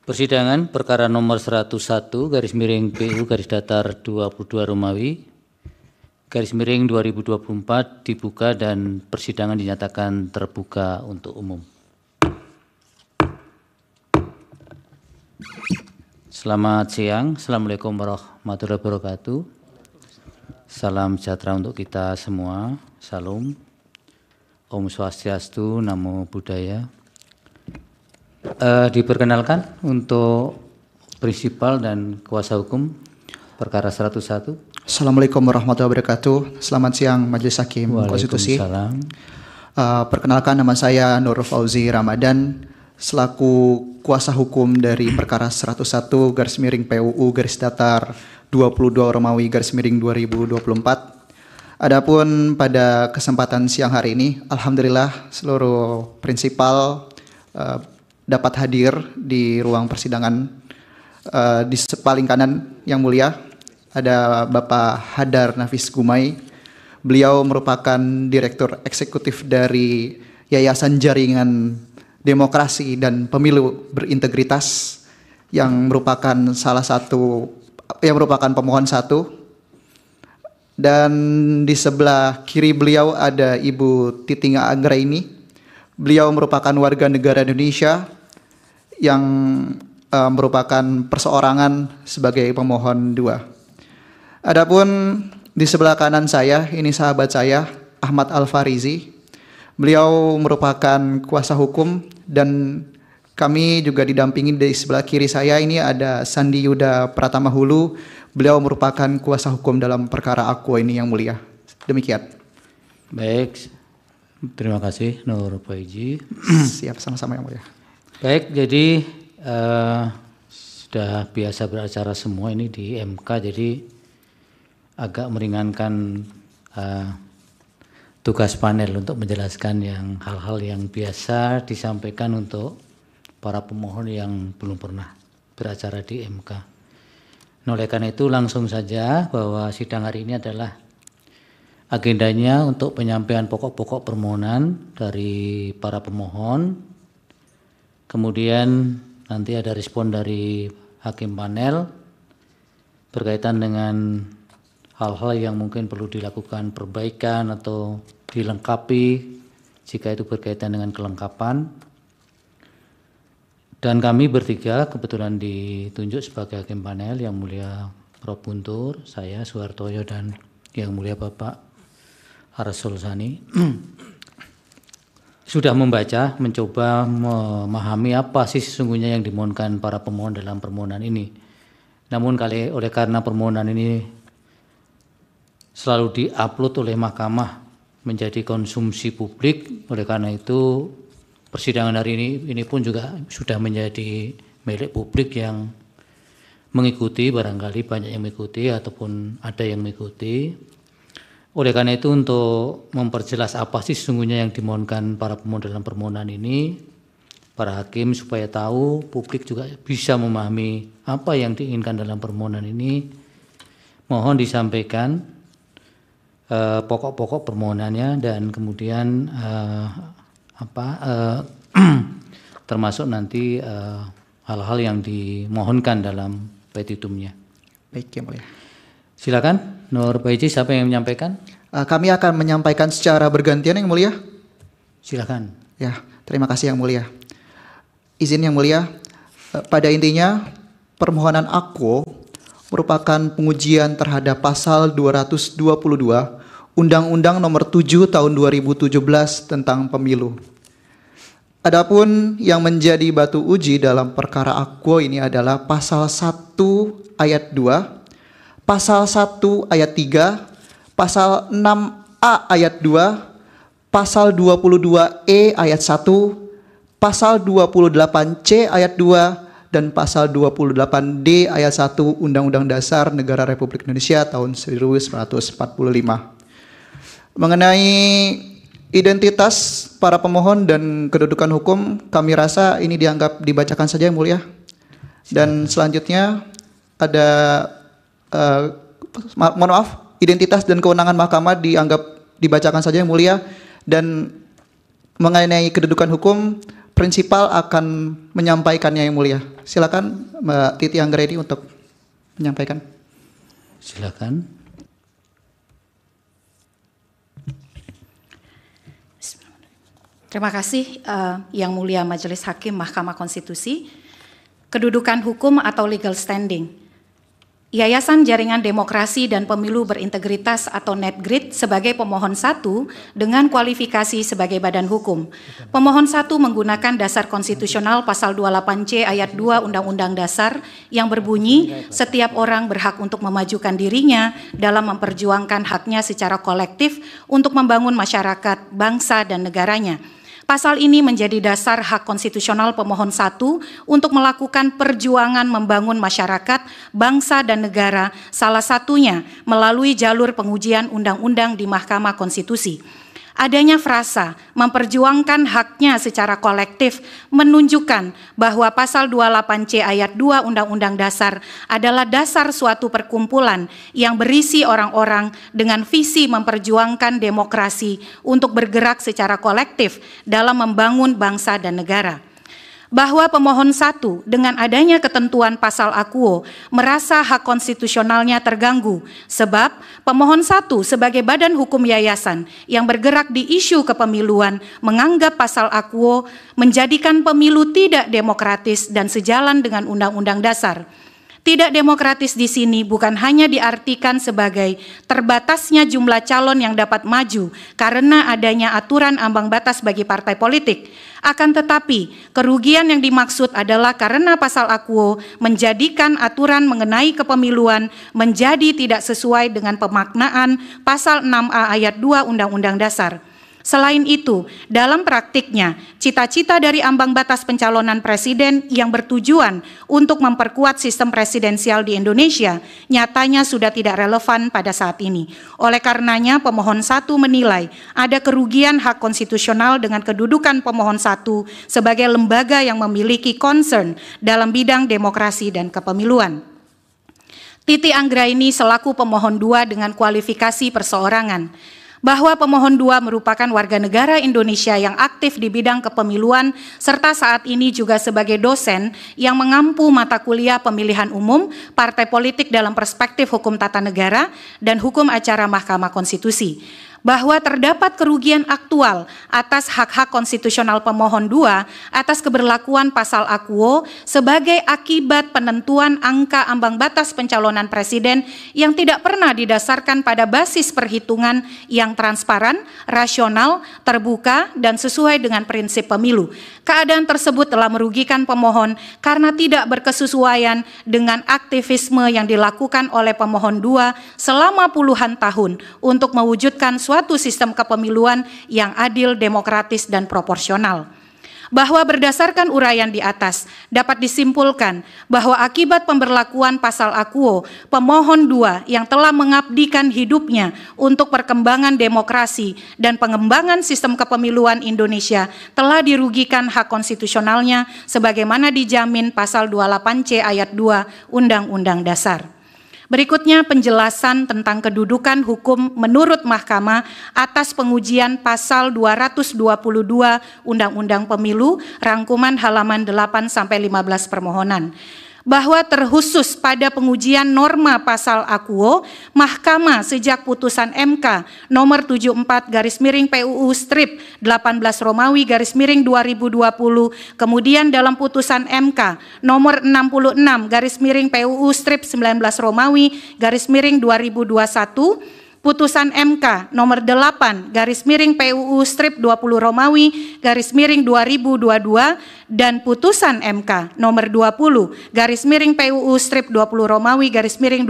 Persidangan perkara nomor 101 garis miring PU garis datar 22 Romawi garis miring 2024 dibuka dan persidangan dinyatakan terbuka untuk umum. Selamat siang, Assalamualaikum warahmatullahi wabarakatuh. Salam sejahtera untuk kita semua, salam, Om Swastiastu, Namo Buddhaya. Diperkenalkan untuk prinsipal dan kuasa hukum perkara 101. Assalamualaikum warahmatullahi wabarakatuh. Selamat siang Majelis Hakim Konstitusi. Waalaikumsalam. Perkenalkan, nama saya Nur Fauzi Ramadan selaku kuasa hukum dari perkara 101 garis miring PUU garis datar 22 Romawi garis miring 2024. Adapun pada kesempatan siang hari ini, alhamdulillah seluruh prinsipal dapat hadir di ruang persidangan. Di paling kanan yang mulia ada Bapak Hadar Nafis Gumai. Beliau merupakan Direktur Eksekutif dari Yayasan Jaringan Demokrasi dan Pemilu Berintegritas yang merupakan pemohon satu. Dan di sebelah kiri beliau ada Ibu Titinga Anggraini. Beliau merupakan warga negara Indonesia yang merupakan perseorangan sebagai pemohon dua. Adapun di sebelah kanan saya, ini sahabat saya, Ahmad Al-Farizi. Beliau merupakan kuasa hukum dan kami juga didampingi di sebelah kiri saya ini ada Sandi Yuda Pratama Hulu. Beliau merupakan kuasa hukum dalam perkara Aquo ini yang mulia. Demikian. Baik, terima kasih Nur Fauzi. Siap, sama-sama yang mulia. Baik, jadi sudah biasa beracara semua ini di MK, jadi agak meringankan tugas panel untuk menjelaskan hal-hal yang biasa disampaikan untuk para pemohon yang belum pernah beracara di MK. Nah, oleh karena itu langsung saja bahwa sidang hari ini adalah agendanya untuk penyampaian pokok-pokok permohonan dari para pemohon. Kemudian nanti ada respon dari hakim panel berkaitan dengan hal-hal yang mungkin perlu dilakukan perbaikan atau dilengkapi jika itu berkaitan dengan kelengkapan. Dan kami bertiga kebetulan ditunjuk sebagai hakim panel, yang mulia Prof. Guntur, saya Suhartoyo, dan yang mulia Bapak Arsul Sani. Sudah mencoba memahami apa sih sesungguhnya yang dimohonkan para pemohon dalam permohonan ini. Namun oleh karena permohonan ini selalu diupload oleh mahkamah menjadi konsumsi publik, oleh karena itu persidangan hari ini pun juga sudah menjadi milik publik yang mengikuti, barangkali banyak yang mengikuti ataupun ada yang mengikuti. Oleh karena itu untuk memperjelas apa sih sesungguhnya yang dimohonkan para pemohon dalam permohonan ini, para hakim supaya tahu, publik juga bisa memahami apa yang diinginkan dalam permohonan ini, mohon disampaikan pokok-pokok permohonannya dan kemudian termasuk nanti hal-hal yang dimohonkan dalam petitumnya. Baik, yang mulia. Silakan, Nur Fauzi, siapa yang menyampaikan? Kami akan menyampaikan secara bergantian yang mulia. Silakan. Ya, terima kasih yang mulia. Izin yang mulia, pada intinya permohonan Aquo merupakan pengujian terhadap pasal 222 Undang-Undang Nomor 7 Tahun 2017 tentang Pemilu. Adapun yang menjadi batu uji dalam perkara Aquo ini adalah pasal 1 ayat 2, pasal 1 ayat 3, pasal 6A ayat 2, pasal 22E ayat 1, pasal 28C ayat 2, dan pasal 28D ayat 1 Undang-Undang Dasar Negara Republik Indonesia tahun 1945. Mengenai identitas para pemohon dan kedudukan hukum, kami rasa ini dibacakan saja yang mulia. Dan selanjutnya ada mohon maaf, identitas dan kewenangan mahkamah dibacakan saja yang mulia. Dan mengenai kedudukan hukum, prinsipal akan menyampaikannya yang mulia. Silakan Mbak Titi Anggraini untuk menyampaikan. Silakan. Terima kasih Yang Mulia Majelis Hakim Mahkamah Konstitusi. Kedudukan hukum atau legal standing. Yayasan Jaringan Demokrasi dan Pemilu Berintegritas atau NetGrid sebagai pemohon 1 dengan kualifikasi sebagai badan hukum. Pemohon 1 menggunakan dasar konstitusional pasal 28C ayat 2 Undang-Undang Dasar yang berbunyi setiap orang berhak untuk memajukan dirinya dalam memperjuangkan haknya secara kolektif untuk membangun masyarakat, bangsa, dan negaranya. Pasal ini menjadi dasar hak konstitusional pemohon 1 untuk melakukan perjuangan membangun masyarakat, bangsa, dan negara, salah satunya melalui jalur pengujian undang-undang di Mahkamah Konstitusi. Adanya frasa memperjuangkan haknya secara kolektif menunjukkan bahwa pasal 28C ayat 2 Undang-Undang Dasar adalah dasar suatu perkumpulan yang berisi orang-orang dengan visi memperjuangkan demokrasi untuk bergerak secara kolektif dalam membangun bangsa dan negara. Bahwa pemohon 1 dengan adanya ketentuan pasal akuo merasa hak konstitusionalnya terganggu sebab pemohon 1 sebagai badan hukum yayasan yang bergerak di isu kepemiluan menganggap pasal akuo menjadikan pemilu tidak demokratis dan sejalan dengan Undang-Undang Dasar. Tidak demokratis di sini bukan hanya diartikan sebagai terbatasnya jumlah calon yang dapat maju karena adanya aturan ambang batas bagi partai politik. Akan tetapi, kerugian yang dimaksud adalah karena pasal akuo menjadikan aturan mengenai kepemiluan menjadi tidak sesuai dengan pemaknaan pasal 6A ayat 2 Undang-Undang Dasar. Selain itu, dalam praktiknya, cita-cita dari ambang batas pencalonan presiden yang bertujuan untuk memperkuat sistem presidensial di Indonesia nyatanya sudah tidak relevan pada saat ini. Oleh karenanya, pemohon 1 menilai ada kerugian hak konstitusional dengan kedudukan pemohon 1 sebagai lembaga yang memiliki concern dalam bidang demokrasi dan kepemiluan. Titi Anggraini selaku pemohon 2 dengan kualifikasi perseorangan. Bahwa pemohon 2 merupakan warga negara Indonesia yang aktif di bidang kepemiluan serta saat ini juga sebagai dosen yang mengampu mata kuliah pemilihan umum, partai politik dalam perspektif hukum tata negara, dan hukum acara Mahkamah Konstitusi. Bahwa terdapat kerugian aktual atas hak-hak konstitusional pemohon 2 atas keberlakuan pasal akuo sebagai akibat penentuan angka ambang batas pencalonan presiden yang tidak pernah didasarkan pada basis perhitungan yang transparan, rasional, terbuka, dan sesuai dengan prinsip pemilu. Keadaan tersebut telah merugikan pemohon karena tidak berkesesuaian dengan aktivisme yang dilakukan oleh pemohon 2 selama puluhan tahun untuk mewujudkan suatu sistem kepemiluan yang adil, demokratis, dan proporsional. Bahwa berdasarkan uraian di atas, dapat disimpulkan bahwa akibat pemberlakuan pasal akuo, pemohon 2 yang telah mengabdikan hidupnya untuk perkembangan demokrasi dan pengembangan sistem kepemiluan Indonesia telah dirugikan hak konstitusionalnya sebagaimana dijamin pasal 28C ayat 2 Undang-Undang Dasar. Berikutnya penjelasan tentang kedudukan hukum menurut Mahkamah atas pengujian pasal 222 Undang-Undang Pemilu, rangkuman halaman 8-15 permohonan. Bahwa terkhusus pada pengujian norma pasal akuo, Mahkamah sejak putusan MK nomor 74/PUU strip 18 Romawi /2020, kemudian dalam putusan MK nomor 66/PUU strip 19 Romawi /2021, putusan MK nomor 8/PUU strip 20 Romawi /2022 dan putusan MK nomor 20/PUU strip 20 Romawi /2022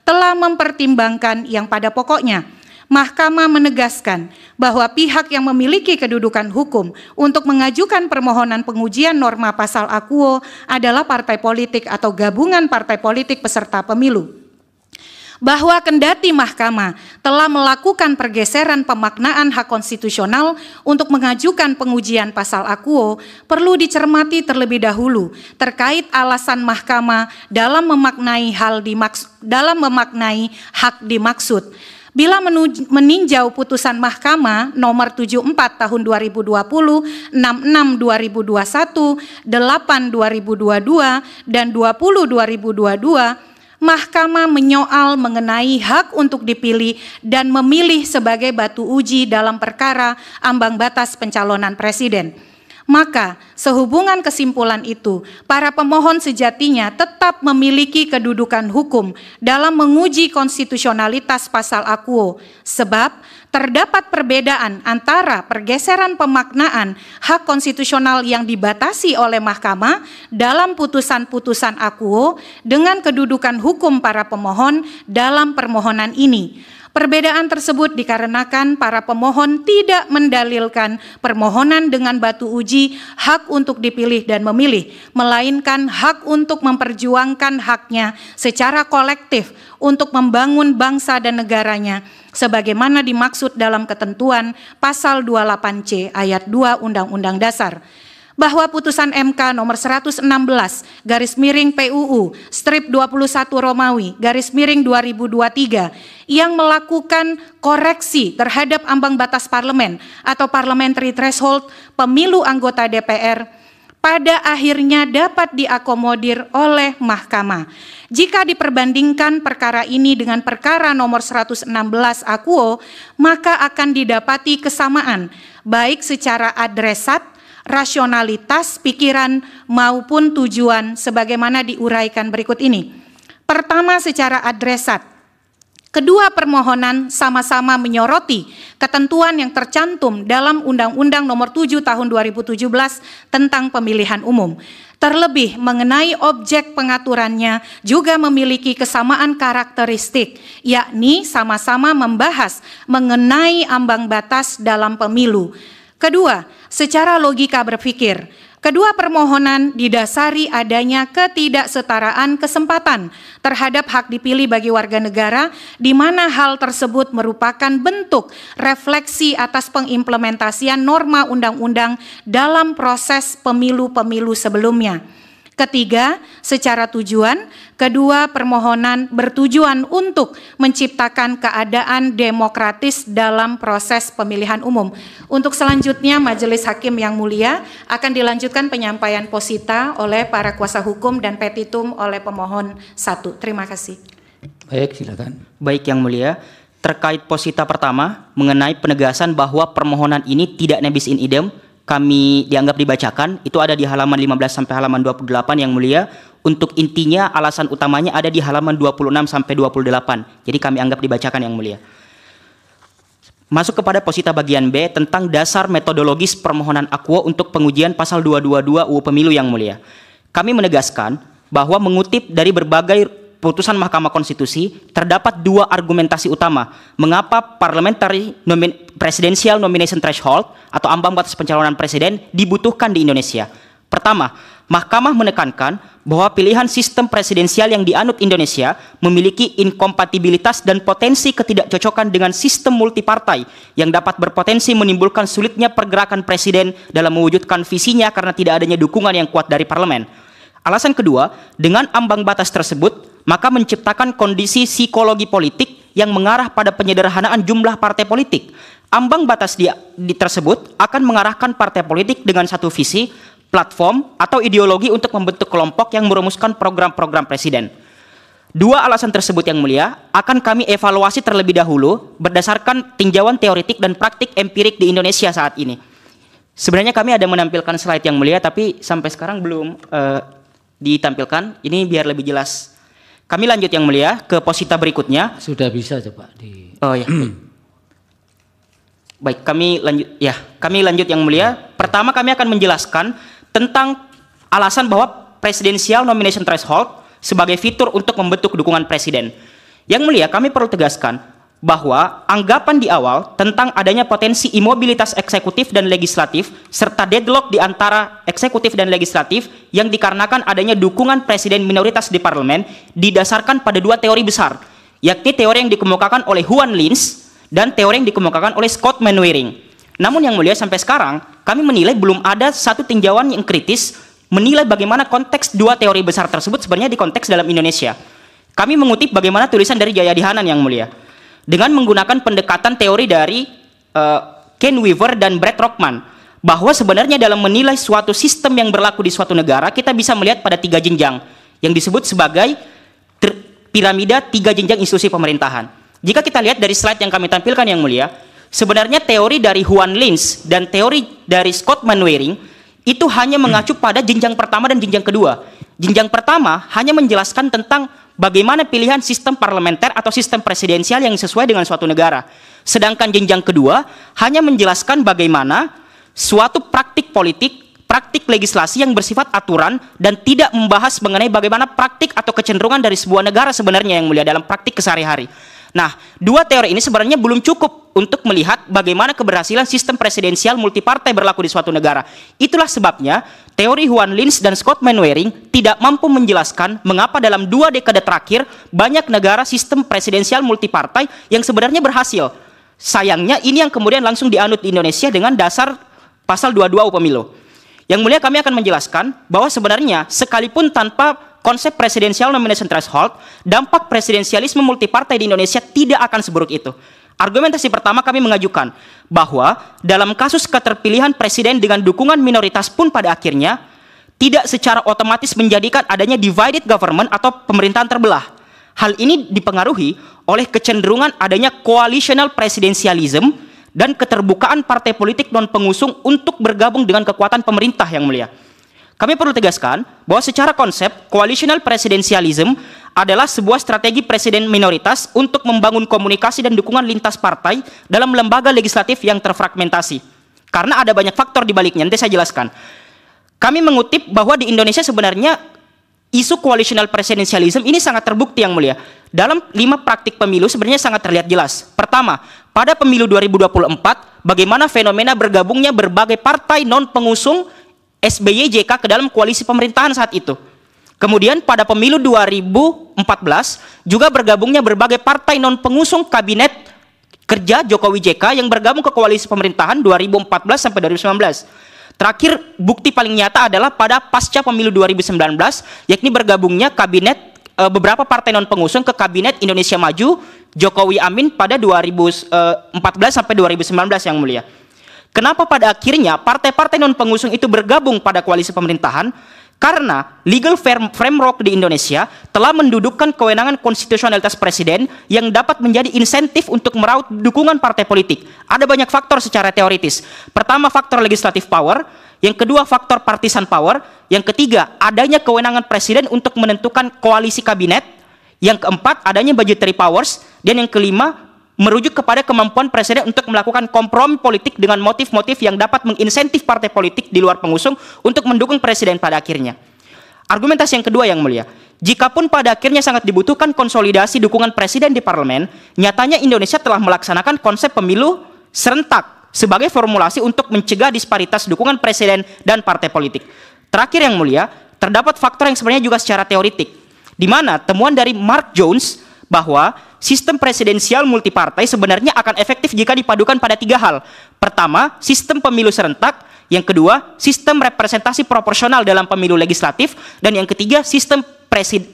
telah mempertimbangkan yang pada pokoknya Mahkamah menegaskan bahwa pihak yang memiliki kedudukan hukum untuk mengajukan permohonan pengujian norma pasal akuo adalah partai politik atau gabungan partai politik peserta pemilu. Bahwa kendati Mahkamah telah melakukan pergeseran pemaknaan hak konstitusional untuk mengajukan pengujian pasal akuo, perlu dicermati terlebih dahulu terkait alasan Mahkamah dalam memaknai hak dimaksud. Bila meninjau putusan Mahkamah nomor 74 tahun 2020, 66 2021, 8 2022, dan 20 2022, Mahkamah menyoal mengenai hak untuk dipilih dan memilih sebagai batu uji dalam perkara ambang batas pencalonan presiden. Maka, sehubungan kesimpulan itu, para pemohon sejatinya tetap memiliki kedudukan hukum dalam menguji konstitusionalitas pasal akuo, sebab terdapat perbedaan antara pergeseran pemaknaan hak konstitusional yang dibatasi oleh Mahkamah dalam putusan-putusan akuo dengan kedudukan hukum para pemohon dalam permohonan ini. Perbedaan tersebut dikarenakan para pemohon tidak mendalilkan permohonan dengan batu uji hak untuk dipilih dan memilih, melainkan hak untuk memperjuangkan haknya secara kolektif untuk membangun bangsa dan negaranya, sebagaimana dimaksud dalam ketentuan pasal 28C ayat 2 Undang-Undang Dasar. Bahwa putusan MK nomor 116 garis miring PUU strip 21 Romawi garis miring 2023 yang melakukan koreksi terhadap ambang batas parlemen atau parliamentary threshold pemilu anggota DPR pada akhirnya dapat diakomodir oleh Mahkamah. Jika diperbandingkan perkara ini dengan perkara nomor 116 akuo, maka akan didapati kesamaan baik secara adresat, rasionalitas pikiran maupun tujuan sebagaimana diuraikan berikut ini. Pertama, secara adresat. Kedua permohonan sama-sama menyoroti ketentuan yang tercantum dalam Undang-Undang Nomor 7 Tahun 2017 tentang Pemilihan Umum. Terlebih mengenai objek pengaturannya juga memiliki kesamaan karakteristik, yakni sama-sama membahas mengenai ambang batas dalam pemilu. Kedua, secara logika berpikir, kedua permohonan didasari adanya ketidaksetaraan kesempatan terhadap hak dipilih bagi warga negara, di mana hal tersebut merupakan bentuk refleksi atas pengimplementasian norma undang-undang dalam proses pemilu-pemilu sebelumnya. Ketiga, secara tujuan, kedua permohonan bertujuan untuk menciptakan keadaan demokratis dalam proses pemilihan umum. Untuk selanjutnya, Majelis Hakim yang mulia akan dilanjutkan penyampaian posita oleh para kuasa hukum dan petitum oleh pemohon 1. Terima kasih. Baik, silakan. Baik, yang mulia, terkait posita pertama mengenai penegasan bahwa permohonan ini tidak nebis in idem, kami dianggap dibacakan, itu ada di halaman 15 sampai halaman 28 yang mulia. Untuk intinya alasan utamanya ada di halaman 26 sampai 28. Jadi kami anggap dibacakan yang mulia. Masuk kepada posita bagian B tentang dasar metodologis permohonan akuo untuk pengujian pasal 222 UU Pemilu yang mulia. Kami menegaskan bahwa mengutip dari berbagai putusan Mahkamah Konstitusi, terdapat dua argumentasi utama mengapa parliamentary presidential nomination threshold atau ambang batas pencalonan presiden dibutuhkan di Indonesia. Pertama, Mahkamah menekankan bahwa pilihan sistem presidensial yang dianut Indonesia memiliki inkompatibilitas dan potensi ketidakcocokan dengan sistem multipartai yang dapat berpotensi menimbulkan sulitnya pergerakan presiden dalam mewujudkan visinya karena tidak adanya dukungan yang kuat dari parlemen. Alasan kedua, dengan ambang batas tersebut, maka menciptakan kondisi psikologi politik yang mengarah pada penyederhanaan jumlah partai politik. Ambang batas tersebut akan mengarahkan partai politik dengan satu visi, platform, atau ideologi untuk membentuk kelompok yang merumuskan program-program presiden. Dua alasan tersebut yang mulia akan kami evaluasi terlebih dahulu berdasarkan tinjauan teoretik dan praktik empirik di Indonesia saat ini. Sebenarnya kami ada menampilkan slide yang mulia, tapi sampai sekarang belum ditampilkan. Ini biar lebih jelas. Kami lanjut yang mulia ke posita berikutnya. Sudah bisa coba di. Oh ya. Baik, kami lanjut ya. Kami lanjut yang mulia. Pertama kami akan menjelaskan tentang alasan bahwa presidential nomination threshold sebagai fitur untuk membentuk dukungan presiden. Yang mulia, kami perlu tegaskan bahwa anggapan di awal tentang adanya potensi imobilitas eksekutif dan legislatif serta deadlock di antara eksekutif dan legislatif yang dikarenakan adanya dukungan presiden minoritas di parlemen didasarkan pada dua teori besar, yakni teori yang dikemukakan oleh Juan Lins dan teori yang dikemukakan oleh Scott Mainwaring. Namun yang mulia, sampai sekarang kami menilai belum ada satu tinjauan yang kritis menilai bagaimana konteks dua teori besar tersebut sebenarnya di konteks dalam Indonesia. Kami mengutip bagaimana tulisan dari Jayadi Hanan yang mulia. dengan menggunakan pendekatan teori dari Ken Weaver dan Brett Rockman, bahwa sebenarnya dalam menilai suatu sistem yang berlaku di suatu negara, kita bisa melihat pada 3 jenjang yang disebut sebagai piramida 3 jenjang institusi pemerintahan. Jika kita lihat dari slide yang kami tampilkan yang mulia, sebenarnya teori dari Juan Linz dan teori dari Scott Mainwaring itu hanya mengacu pada jenjang pertama dan jenjang kedua. Jenjang pertama hanya menjelaskan tentang bagaimana pilihan sistem parlementer atau sistem presidensial yang sesuai dengan suatu negara. Sedangkan jenjang kedua hanya menjelaskan bagaimana suatu praktik politik, praktik legislasi yang bersifat aturan dan tidak membahas mengenai bagaimana praktik atau kecenderungan dari sebuah negara sebenarnya yang mulia dalam praktik kesehari-hari. Nah, 2 teori ini sebenarnya belum cukup untuk melihat bagaimana keberhasilan sistem presidensial multipartai berlaku di suatu negara. Itulah sebabnya teori Juan Linz dan Scott Mainwaring tidak mampu menjelaskan mengapa dalam 2 dekade terakhir banyak negara sistem presidensial multipartai yang sebenarnya berhasil. Sayangnya ini yang kemudian langsung dianut di Indonesia dengan dasar pasal 22 UU Pemilu. Yang mulia, kami akan menjelaskan bahwa sebenarnya sekalipun tanpa konsep presidensial nomination threshold, dampak presidensialisme multipartai di Indonesia tidak akan seburuk itu. Argumentasi pertama kami mengajukan bahwa dalam kasus keterpilihan presiden dengan dukungan minoritas pun pada akhirnya tidak secara otomatis menjadikan adanya divided government atau pemerintahan terbelah. Hal ini dipengaruhi oleh kecenderungan adanya coalitional presidensialism dan keterbukaan partai politik non-pengusung untuk bergabung dengan kekuatan pemerintah yang mulia. Kami perlu tegaskan bahwa secara konsep, coalitional presidensialism adalah sebuah strategi presiden minoritas untuk membangun komunikasi dan dukungan lintas partai dalam lembaga legislatif yang terfragmentasi. Karena ada banyak faktor di baliknya, nanti saya jelaskan. Kami mengutip bahwa di Indonesia sebenarnya isu coalitional presidensialism ini sangat terbukti yang mulia. Dalam 5 praktik pemilu sebenarnya sangat terlihat jelas. Pertama, pada pemilu 2024, bagaimana fenomena bergabungnya berbagai partai non-pengusung SBY JK ke dalam koalisi pemerintahan saat itu. Kemudian pada pemilu 2014 juga bergabungnya berbagai partai non-pengusung kabinet kerja Jokowi JK yang bergabung ke koalisi pemerintahan 2014 sampai 2019. Terakhir, bukti paling nyata adalah pada pasca pemilu 2019, yakni bergabungnya kabinet beberapa partai non-pengusung ke kabinet Indonesia Maju Jokowi Amin pada 2014 sampai 2019 yang mulia. Kenapa pada akhirnya partai-partai non-pengusung itu bergabung pada koalisi pemerintahan? Karena legal framework di Indonesia telah mendudukkan kewenangan konstitusionalitas presiden yang dapat menjadi insentif untuk meraup dukungan partai politik. Ada banyak faktor secara teoritis. Pertama, faktor legislative power. Yang kedua, faktor partisan power. Yang ketiga, adanya kewenangan presiden untuk menentukan koalisi kabinet. Yang keempat, adanya budgetary powers. Dan yang kelima, merujuk kepada kemampuan presiden untuk melakukan kompromi politik dengan motif-motif yang dapat menginsentif partai politik di luar pengusung untuk mendukung presiden pada akhirnya. Argumentasi yang kedua yang mulia, jikapun pada akhirnya sangat dibutuhkan konsolidasi dukungan presiden di parlemen, nyatanya Indonesia telah melaksanakan konsep pemilu serentak sebagai formulasi untuk mencegah disparitas dukungan presiden dan partai politik. Terakhir yang mulia, terdapat faktor yang sebenarnya juga secara teoritik, di mana temuan dari Mark Jones bahwa sistem presidensial multipartai sebenarnya akan efektif jika dipadukan pada 3 hal. Pertama, sistem pemilu serentak. Yang kedua, sistem representasi proporsional dalam pemilu legislatif. Dan yang ketiga, sistem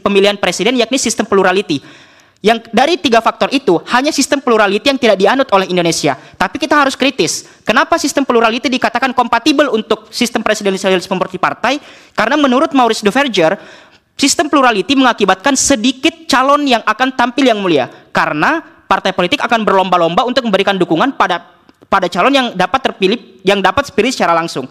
pemilihan presiden, yakni sistem plurality. Yang dari 3 faktor itu, hanya sistem plurality yang tidak dianut oleh Indonesia. Tapi kita harus kritis. Kenapa sistem plurality dikatakan kompatibel untuk sistem presidensialisme multipartai? Karena menurut Maurice Duverger, sistem plurality mengakibatkan sedikit calon yang akan tampil yang mulia. Karena partai politik akan berlomba-lomba untuk memberikan dukungan pada calon yang dapat terpilih, yang dapat dipilih secara langsung.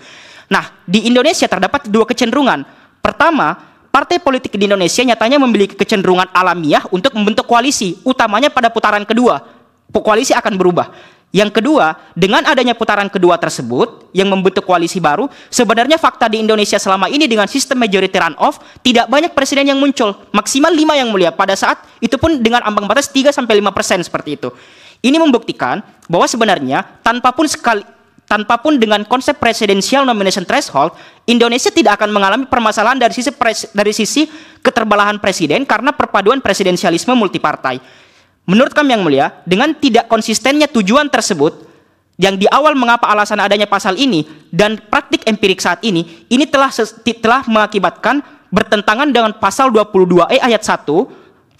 Nah, di Indonesia terdapat 2 kecenderungan. Pertama, partai politik di Indonesia nyatanya memiliki kecenderungan alamiah untuk membentuk koalisi, utamanya pada putaran kedua. Koalisi akan berubah. Yang kedua, dengan adanya putaran kedua tersebut yang membentuk koalisi baru, sebenarnya fakta di Indonesia selama ini dengan sistem majority runoff tidak banyak presiden yang muncul, maksimal 5 yang mulia, pada saat itu pun dengan ambang batas 3-5% seperti itu. Ini membuktikan bahwa sebenarnya tanpa pun dengan konsep presidensial nomination threshold, Indonesia tidak akan mengalami permasalahan dari sisi keterbelahan presiden karena perpaduan presidensialisme multipartai. Menurut kami yang mulia, dengan tidak konsistennya tujuan tersebut, yang di awal mengapa alasan adanya pasal ini, dan praktik empirik saat ini telah mengakibatkan bertentangan dengan pasal 22E ayat 1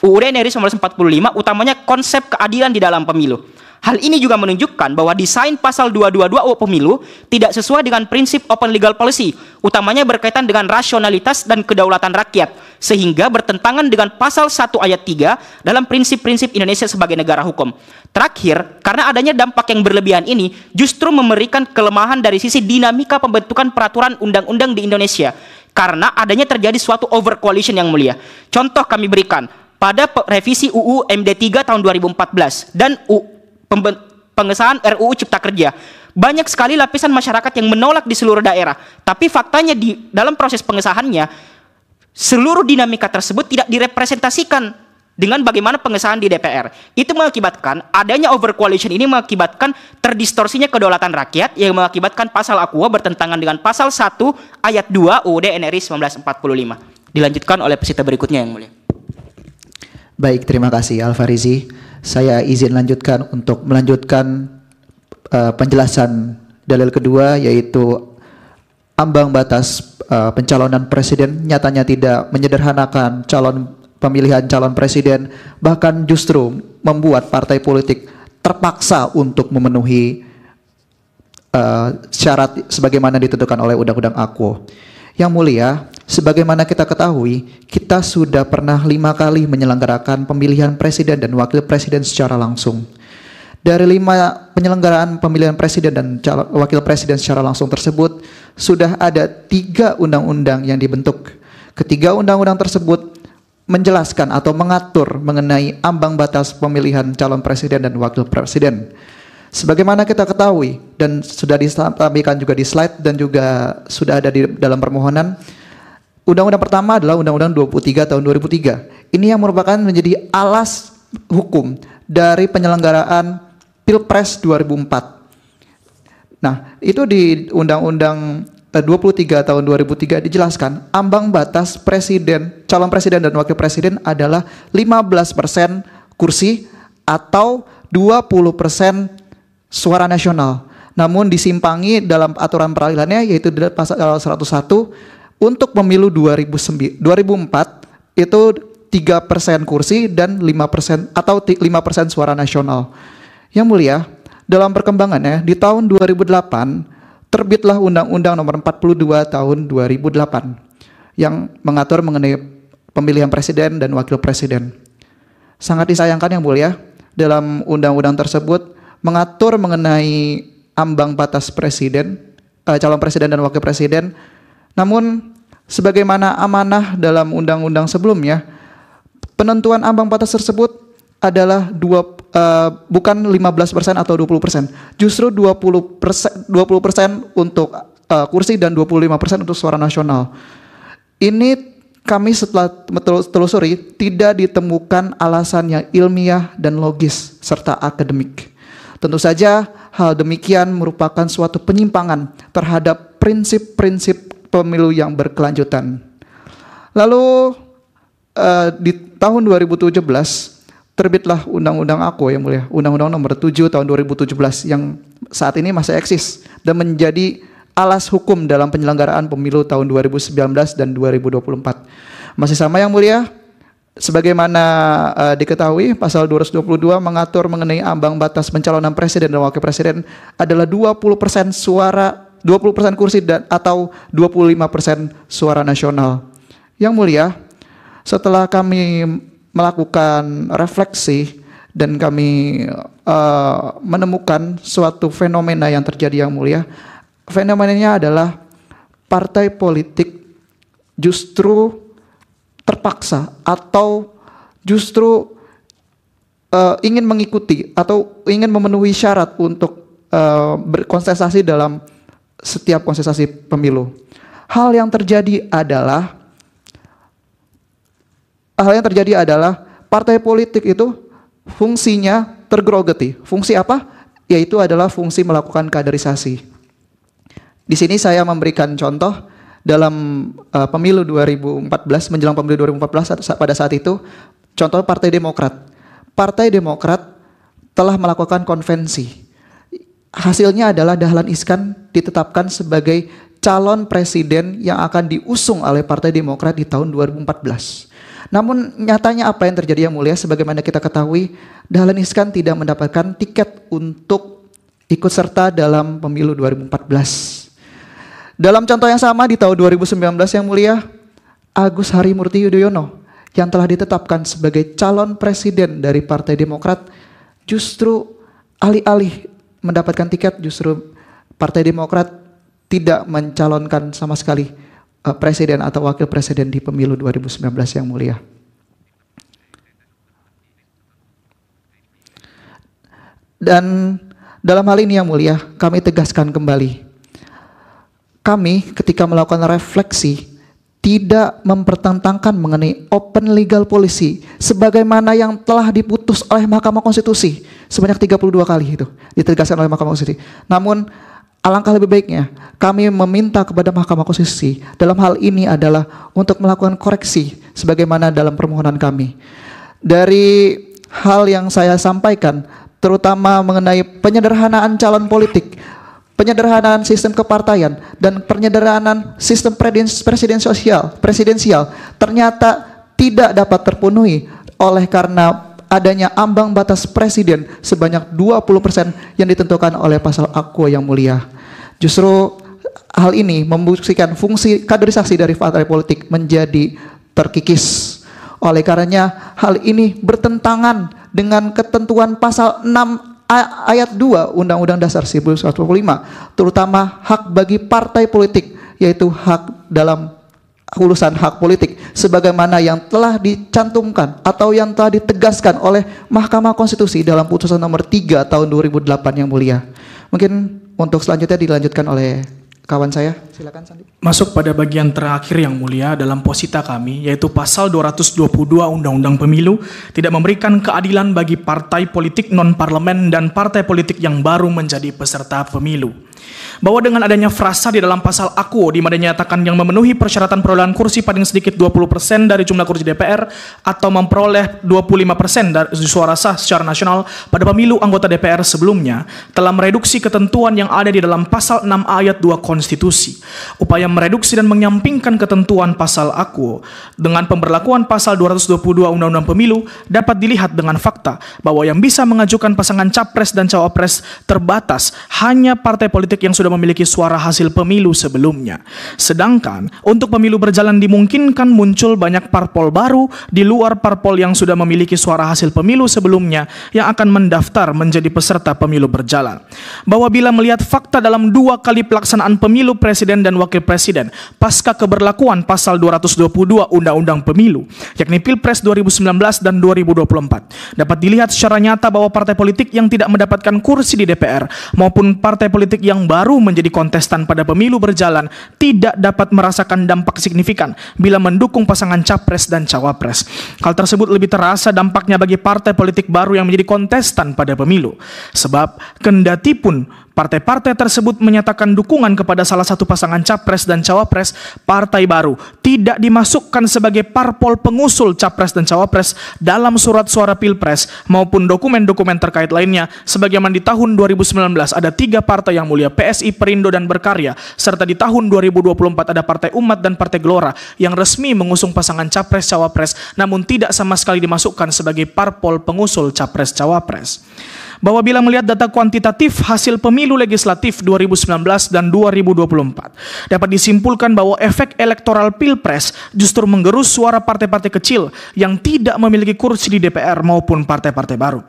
UUD NRI 1945 utamanya konsep keadilan di dalam pemilu. Hal ini juga menunjukkan bahwa desain pasal 222 UU Pemilu tidak sesuai dengan prinsip open legal policy, utamanya berkaitan dengan rasionalitas dan kedaulatan rakyat, sehingga bertentangan dengan pasal 1 ayat 3 dalam prinsip-prinsip Indonesia sebagai negara hukum. Terakhir, karena adanya dampak yang berlebihan ini justru memberikan kelemahan dari sisi dinamika pembentukan peraturan undang-undang di Indonesia, karena adanya terjadi suatu over coalition yang mulia. Contoh kami berikan, pada revisi UU MD 3 tahun 2014 dan pengesahan RUU Cipta Kerja, banyak sekali lapisan masyarakat yang menolak di seluruh daerah. Tapi faktanya di dalam proses pengesahannya, seluruh dinamika tersebut tidak direpresentasikan dengan bagaimana pengesahan di DPR. Itu mengakibatkan adanya over coalition ini mengakibatkan terdistorsinya kedaulatan rakyat yang mengakibatkan pasal Aqua bertentangan dengan pasal 1 ayat 2 UUD NRI 1945. Dilanjutkan oleh peserta berikutnya yang mulia. Baik, terima kasih Al-Farizi. Saya izin lanjutkan untuk melanjutkan penjelasan dalil kedua, yaitu ambang batas pencalonan presiden nyatanya tidak menyederhanakan pemilihan calon presiden, bahkan justru membuat partai politik terpaksa untuk memenuhi syarat sebagaimana ditentukan oleh Undang-Undang Aqua. Yang mulia, sebagaimana kita ketahui, kita sudah pernah 5 kali menyelenggarakan pemilihan presiden dan wakil presiden secara langsung. Dari 5 penyelenggaraan pemilihan presiden dan wakil presiden secara langsung tersebut, sudah ada 3 undang-undang yang dibentuk. Ketiga undang-undang tersebut menjelaskan atau mengatur mengenai ambang batas pemilihan calon presiden dan wakil presiden. Sebagaimana kita ketahui dan sudah disampaikan juga di slide dan juga sudah ada di dalam permohonan, undang-undang pertama adalah Undang-Undang 23 tahun 2003. Ini yang merupakan menjadi alas hukum dari penyelenggaraan Pilpres 2004. Nah, itu di Undang-Undang 23 tahun 2003 dijelaskan ambang batas presiden, calon presiden dan wakil presiden adalah 15% kursi atau 20% suara nasional. Namun disimpangi dalam aturan peralihannya, yaitu di pasal 101 untuk pemilu 2004 itu 3% kursi dan 5% atau 5% suara nasional. Yang mulia, dalam perkembangannya di tahun 2008 terbitlah Undang-Undang Nomor 42 tahun 2008 yang mengatur mengenai pemilihan presiden dan wakil presiden. Sangat disayangkan yang mulia, dalam undang-undang tersebut mengatur mengenai ambang batas presiden, calon presiden dan wakil presiden. Namun sebagaimana amanah dalam undang-undang sebelumnya, penentuan ambang batas tersebut adalah bukan 15% atau 20%, justru 20% untuk kursi dan 25% untuk suara nasional. Ini kami setelah telusuri tidak ditemukan alasan yang ilmiah dan logis serta akademik. Tentu saja hal demikian merupakan suatu penyimpangan terhadap prinsip-prinsip pemilu yang berkelanjutan. Lalu di tahun 2017 terbitlah Undang-Undang Aqua yang mulia, Undang-Undang Nomor 7 tahun 2017 yang saat ini masih eksis dan menjadi alas hukum dalam penyelenggaraan pemilu tahun 2019 dan 2024. Masih sama yang mulia, sebagaimana diketahui pasal 222 mengatur mengenai ambang batas pencalonan presiden dan wakil presiden adalah 20% suara, 20% kursi dan atau 25% suara nasional. Yang mulia, setelah kami melakukan refleksi dan kami menemukan suatu fenomena yang terjadi yang mulia. Fenomenanya adalah partai politik justru terpaksa atau justru ingin mengikuti atau ingin memenuhi syarat untuk berkontestasi dalam setiap kontestasi pemilu. Hal yang terjadi adalah partai politik itu fungsinya tergerogoti. Fungsi apa? Yaitu adalah fungsi melakukan kaderisasi. Di sini saya memberikan contoh dalam pemilu 2014, menjelang pemilu 2014 pada saat itu, contoh Partai Demokrat. Partai Demokrat telah melakukan konvensi. Hasilnya adalah Dahlan Iskan ditetapkan sebagai calon presiden yang akan diusung oleh Partai Demokrat di tahun 2014. Namun nyatanya apa yang terjadi Yang Mulia? Sebagaimana kita ketahui, Dahlan Iskan tidak mendapatkan tiket untuk ikut serta dalam pemilu 2014. Dalam contoh yang sama di tahun 2019 Yang Mulia, Agus Harimurti Yudhoyono yang telah ditetapkan sebagai calon presiden dari Partai Demokrat justru alih-alih mendapatkan tiket, justru Partai Demokrat tidak mencalonkan sama sekali presiden atau wakil presiden di pemilu 2019 Yang Mulia. Dan dalam hal ini Yang Mulia, kami tegaskan kembali, kami ketika melakukan refleksi tidak mempertentangkan mengenai open legal policy sebagaimana yang telah diputus oleh Mahkamah Konstitusi sebanyak 32 kali itu ditegaskan oleh Mahkamah Konstitusi. Namun alangkah lebih baiknya kami meminta kepada Mahkamah Konstitusi dalam hal ini adalah untuk melakukan koreksi sebagaimana dalam permohonan kami. Dari hal yang saya sampaikan terutama mengenai penyederhanaan calon politik, penyederhanaan sistem kepartaian, dan penyederhanaan sistem presidensial ternyata tidak dapat terpenuhi oleh karena adanya ambang batas presiden sebanyak 20% yang ditentukan oleh pasal Aquo Yang Mulia. Justru hal ini membuktikan fungsi kaderisasi dari partai politik menjadi terkikis. Oleh karenanya hal ini bertentangan dengan ketentuan pasal 6 ayat 2 Undang-Undang Dasar 1945, terutama hak bagi partai politik, yaitu hak dalam urusan hak politik sebagaimana yang telah dicantumkan atau yang telah ditegaskan oleh Mahkamah Konstitusi dalam putusan nomor 3 tahun 2008 Yang Mulia. Mungkin untuk selanjutnya dilanjutkan oleh kawan saya. Silakan Sandi. Masuk pada bagian terakhir Yang Mulia dalam posita kami, yaitu pasal 222 Undang-Undang Pemilu tidak memberikan keadilan bagi partai politik non-parlemen dan partai politik yang baru menjadi peserta pemilu. Bahwa dengan adanya frasa di dalam pasal Aquo di mana dinyatakan yang memenuhi persyaratan perolehan kursi paling sedikit 20% dari jumlah kursi DPR atau memperoleh 25% dari suara sah secara nasional pada pemilu anggota DPR sebelumnya telah mereduksi ketentuan yang ada di dalam pasal 6 ayat 2 Konstitusi. Upaya mereduksi dan menyampingkan ketentuan pasal Aquo dengan pemberlakuan pasal 222 Undang-Undang Pemilu dapat dilihat dengan fakta bahwa yang bisa mengajukan pasangan capres dan cawapres terbatas hanya partai politik yang sudah memiliki suara hasil pemilu sebelumnya. Sedangkan untuk pemilu berjalan dimungkinkan muncul banyak parpol baru di luar parpol yang sudah memiliki suara hasil pemilu sebelumnya yang akan mendaftar menjadi peserta pemilu berjalan. Bahwa bila melihat fakta dalam 2 kali pelaksanaan pemilu presiden dan wakil presiden pasca keberlakuan pasal 222 Undang-Undang Pemilu, yakni Pilpres 2019 dan 2024, dapat dilihat secara nyata bahwa partai politik yang tidak mendapatkan kursi di DPR maupun partai politik yang baru menjadi kontestan pada pemilu berjalan tidak dapat merasakan dampak signifikan bila mendukung pasangan capres dan cawapres. Hal tersebut lebih terasa dampaknya bagi partai politik baru yang menjadi kontestan pada pemilu. Sebab kendati pun partai-partai tersebut menyatakan dukungan kepada salah satu pasangan capres dan cawapres, partai baru tidak dimasukkan sebagai parpol pengusul capres dan cawapres dalam surat suara Pilpres maupun dokumen-dokumen terkait lainnya, sebagaimana di tahun 2019 ada 3 partai Yang Mulia, PSI, Perindo, dan Berkarya, serta di tahun 2024 ada Partai Umat dan Partai Gelora yang resmi mengusung pasangan capres-cawapres namun tidak sama sekali dimasukkan sebagai parpol pengusul capres-cawapres. Bahwa bila melihat data kuantitatif hasil pemilu legislatif 2019 dan 2024, dapat disimpulkan bahwa efek elektoral Pilpres justru menggerus suara partai-partai kecil yang tidak memiliki kursi di DPR maupun partai-partai baru.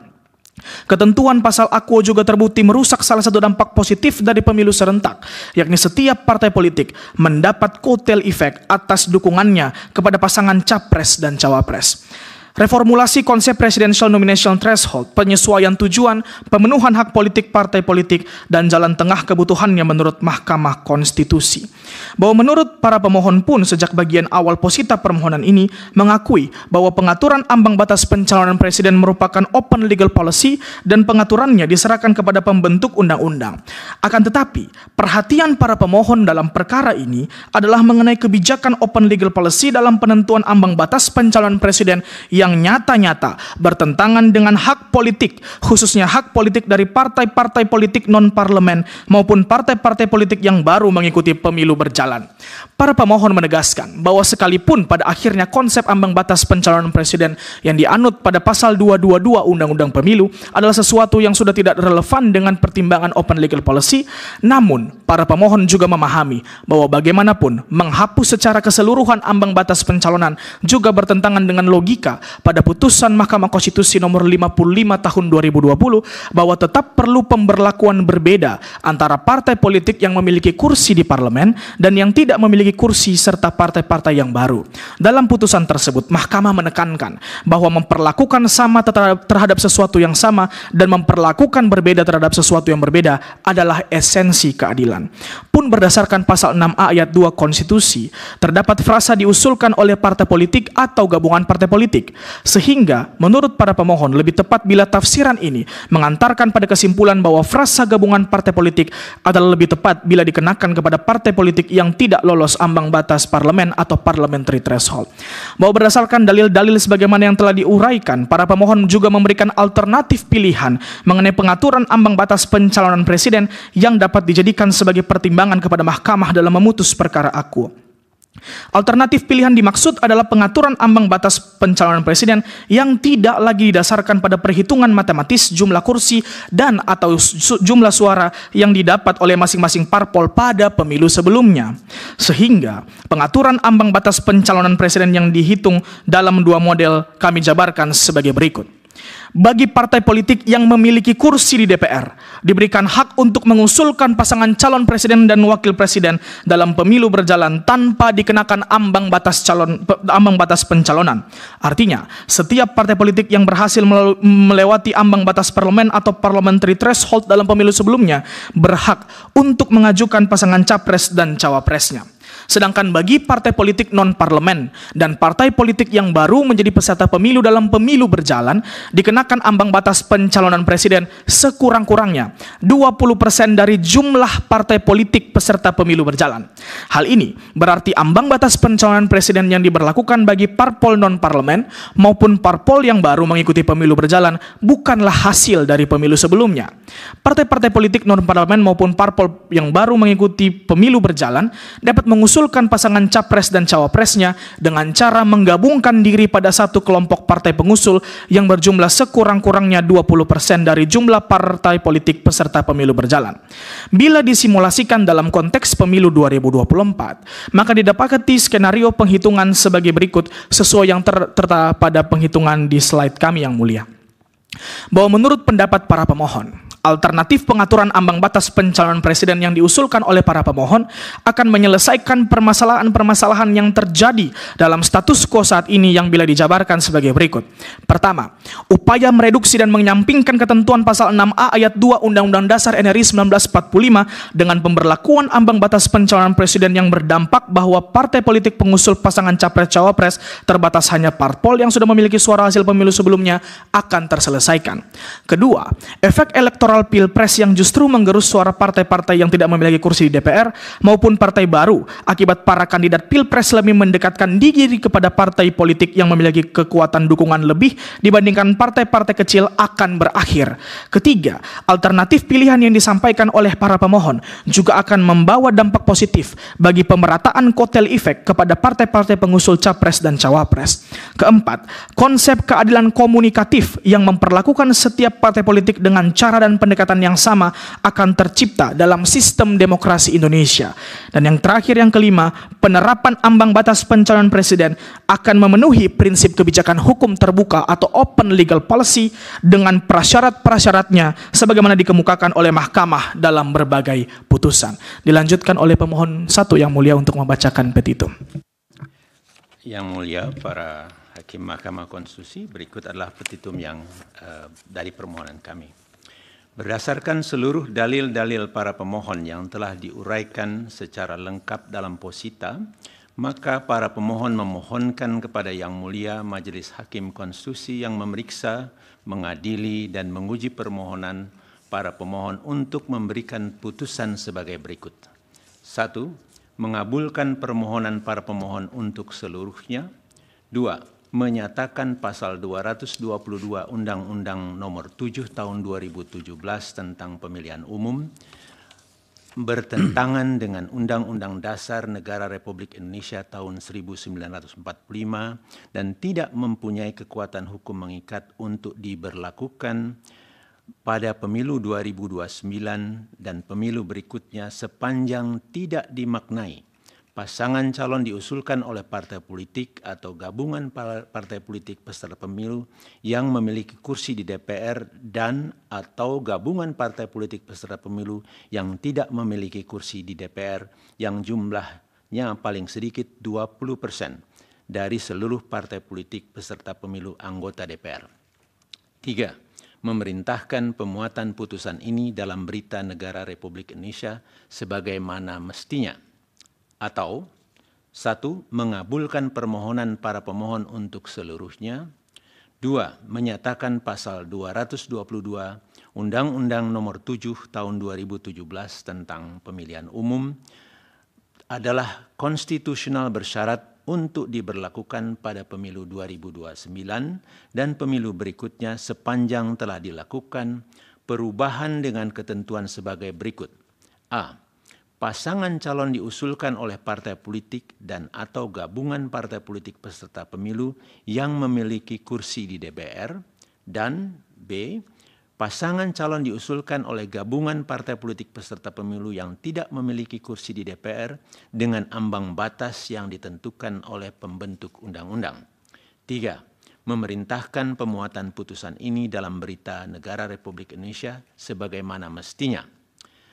Ketentuan pasal Aquo juga terbukti merusak salah satu dampak positif dari pemilu serentak, yakni setiap partai politik mendapat kotel efek atas dukungannya kepada pasangan capres dan cawapres. Reformulasi konsep presidential nomination threshold, penyesuaian tujuan, pemenuhan hak politik partai politik, dan jalan tengah kebutuhannya menurut Mahkamah Konstitusi. Bahwa menurut para pemohon pun sejak bagian awal posita permohonan ini mengakui bahwa pengaturan ambang batas pencalonan presiden merupakan open legal policy dan pengaturannya diserahkan kepada pembentuk undang-undang. Akan tetapi, perhatian para pemohon dalam perkara ini adalah mengenai kebijakan open legal policy dalam penentuan ambang batas pencalonan presiden yang yang nyata-nyata bertentangan dengan hak politik, khususnya hak politik dari partai-partai politik non-parlemen maupun partai-partai politik yang baru mengikuti pemilu berjalan. Para pemohon menegaskan bahwa sekalipun pada akhirnya konsep ambang batas pencalonan presiden yang dianut pada pasal 222 Undang-Undang Pemilu adalah sesuatu yang sudah tidak relevan dengan pertimbangan open legal policy, namun para pemohon juga memahami bahwa bagaimanapun menghapus secara keseluruhan ambang batas pencalonan juga bertentangan dengan logika pada putusan Mahkamah Konstitusi nomor 55 tahun 2020 bahwa tetap perlu pemberlakuan berbeda antara partai politik yang memiliki kursi di parlemen dan yang tidak memiliki kursi serta partai-partai yang baru. Dalam putusan tersebut, Mahkamah menekankan bahwa memperlakukan sama terhadap sesuatu yang sama dan memperlakukan berbeda terhadap sesuatu yang berbeda adalah esensi keadilan. Pun berdasarkan pasal 6A ayat 2 Konstitusi, terdapat frasa diusulkan oleh partai politik atau gabungan partai politik, sehingga menurut para pemohon lebih tepat bila tafsiran ini mengantarkan pada kesimpulan bahwa frasa gabungan partai politik adalah lebih tepat bila dikenakan kepada partai politik yang tidak lolos ambang batas parlemen atau parliamentary threshold. Bahwa berdasarkan dalil-dalil sebagaimana yang telah diuraikan, para pemohon juga memberikan alternatif pilihan mengenai pengaturan ambang batas pencalonan presiden yang dapat dijadikan sebagai pertimbangan kepada mahkamah dalam memutus perkara akuo. Alternatif pilihan dimaksud adalah pengaturan ambang batas pencalonan presiden yang tidak lagi didasarkan pada perhitungan matematis jumlah kursi dan atau jumlah suara yang didapat oleh masing-masing parpol pada pemilu sebelumnya. Sehingga pengaturan ambang batas pencalonan presiden yang dihitung dalam dua model kami jabarkan sebagai berikut. Bagi partai politik yang memiliki kursi di DPR, diberikan hak untuk mengusulkan pasangan calon presiden dan wakil presiden dalam pemilu berjalan tanpa dikenakan ambang batas pencalonan. Artinya, setiap partai politik yang berhasil melewati ambang batas parlemen atau parliamentary threshold dalam pemilu sebelumnya berhak untuk mengajukan pasangan capres dan cawapresnya. Sedangkan bagi partai politik non-parlemen dan partai politik yang baru menjadi peserta pemilu dalam pemilu berjalan, dikenakan ambang batas pencalonan presiden sekurang-kurangnya 20% dari jumlah partai politik peserta pemilu berjalan. Hal ini berarti ambang batas pencalonan presiden yang diberlakukan bagi parpol non-parlemen maupun parpol yang baru mengikuti pemilu berjalan bukanlah hasil dari pemilu sebelumnya. Partai-partai politik non-parlemen maupun parpol yang baru mengikuti pemilu berjalan dapat mengusulkan pasangan capres dan cawapresnya dengan cara menggabungkan diri pada satu kelompok partai pengusul yang berjumlah sekurang-kurangnya 20% dari jumlah partai politik peserta pemilu berjalan. Bila disimulasikan dalam konteks pemilu 2024, maka didapati skenario penghitungan sebagai berikut sesuai yang tertera pada penghitungan di slide kami yang mulia. Bahwa menurut pendapat para pemohon, alternatif pengaturan ambang batas pencalonan presiden yang diusulkan oleh para pemohon akan menyelesaikan permasalahan-permasalahan yang terjadi dalam status quo saat ini yang bila dijabarkan sebagai berikut. Pertama, upaya mereduksi dan menyampingkan ketentuan pasal 6A ayat 2 Undang-Undang Dasar NRI 1945 dengan pemberlakuan ambang batas pencalonan presiden yang berdampak bahwa partai politik pengusul pasangan capres-cawapres terbatas hanya parpol yang sudah memiliki suara hasil pemilu sebelumnya akan terselesaikan. Kedua, efek elektoral pilpres yang justru menggerus suara partai-partai yang tidak memiliki kursi di DPR maupun partai baru akibat para kandidat pilpres lebih mendekatkan diri kepada partai politik yang memiliki kekuatan dukungan lebih dibandingkan partai-partai kecil akan berakhir. Ketiga, alternatif pilihan yang disampaikan oleh para pemohon juga akan membawa dampak positif bagi pemerataan kotel efek kepada partai-partai pengusul capres dan cawapres. Keempat, konsep keadilan komunikatif yang memperlakukan setiap partai politik dengan cara dan pendekatan yang sama akan tercipta dalam sistem demokrasi Indonesia. Dan yang terakhir, yang kelima, penerapan ambang batas pencalonan presiden akan memenuhi prinsip kebijakan hukum terbuka atau open legal policy dengan prasyarat-prasyaratnya sebagaimana dikemukakan oleh mahkamah dalam berbagai putusan. Dilanjutkan oleh pemohon satu yang mulia untuk membacakan petitum. Yang mulia para hakim Mahkamah Konstitusi, berikut adalah petitum yang dari permohonan kami. Berdasarkan seluruh dalil-dalil para pemohon yang telah diuraikan secara lengkap dalam posita, maka para pemohon memohonkan kepada Yang Mulia Majelis Hakim Konstitusi yang memeriksa, mengadili, dan menguji permohonan para pemohon untuk memberikan putusan sebagai berikut. 1. Mengabulkan permohonan para pemohon untuk seluruhnya. 2. menyatakan pasal 222 Undang-Undang Nomor 7 Tahun 2017 tentang Pemilihan Umum bertentangan dengan Undang-Undang Dasar Negara Republik Indonesia tahun 1945 dan tidak mempunyai kekuatan hukum mengikat untuk diberlakukan pada pemilu 2029 dan pemilu berikutnya sepanjang tidak dimaknai pasangan calon diusulkan oleh partai politik atau gabungan partai politik peserta pemilu yang memiliki kursi di DPR dan atau gabungan partai politik peserta pemilu yang tidak memiliki kursi di DPR yang jumlahnya paling sedikit 20% dari seluruh partai politik peserta pemilu anggota DPR. 3. Memerintahkan pemuatan putusan ini dalam Berita Negara Republik Indonesia sebagaimana mestinya. Atau 1. Mengabulkan permohonan para pemohon untuk seluruhnya. 2. Menyatakan pasal 222 Undang-Undang Nomor 7 Tahun 2017 tentang Pemilihan Umum adalah konstitusional bersyarat untuk diberlakukan pada pemilu 2029 dan pemilu berikutnya sepanjang telah dilakukan perubahan dengan ketentuan sebagai berikut. A. Pasangan calon diusulkan oleh partai politik dan atau gabungan partai politik peserta pemilu yang memiliki kursi di DPR, dan B. Pasangan calon diusulkan oleh gabungan partai politik peserta pemilu yang tidak memiliki kursi di DPR dengan ambang batas yang ditentukan oleh pembentuk undang-undang. 3. Memerintahkan pemuatan putusan ini dalam Berita Negara Republik Indonesia sebagaimana mestinya.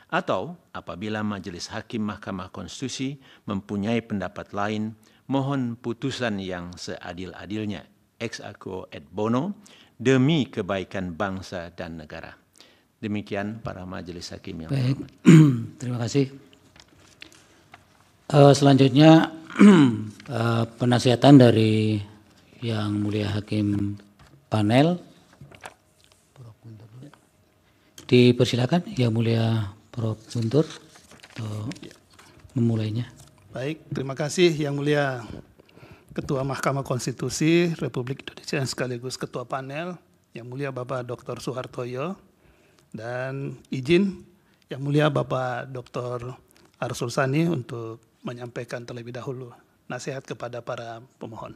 Atau apabila Majelis Hakim Mahkamah Konstitusi mempunyai pendapat lain, mohon putusan yang seadil-adilnya ex aequo et bono demi kebaikan bangsa dan negara. Demikian para Majelis Hakim yang baik. Terima kasih. Selanjutnya penasihatan dari Yang Mulia Hakim Panel. Dipersilakan Yang Mulia Prof. Guntur untuk memulainya. Baik, terima kasih Yang Mulia Ketua Mahkamah Konstitusi Republik Indonesia sekaligus Ketua Panel, Yang Mulia Bapak Dr. Soehartoyo, dan izin Yang Mulia Bapak Dr. Arsul Sani untuk menyampaikan terlebih dahulu nasihat kepada para pemohon.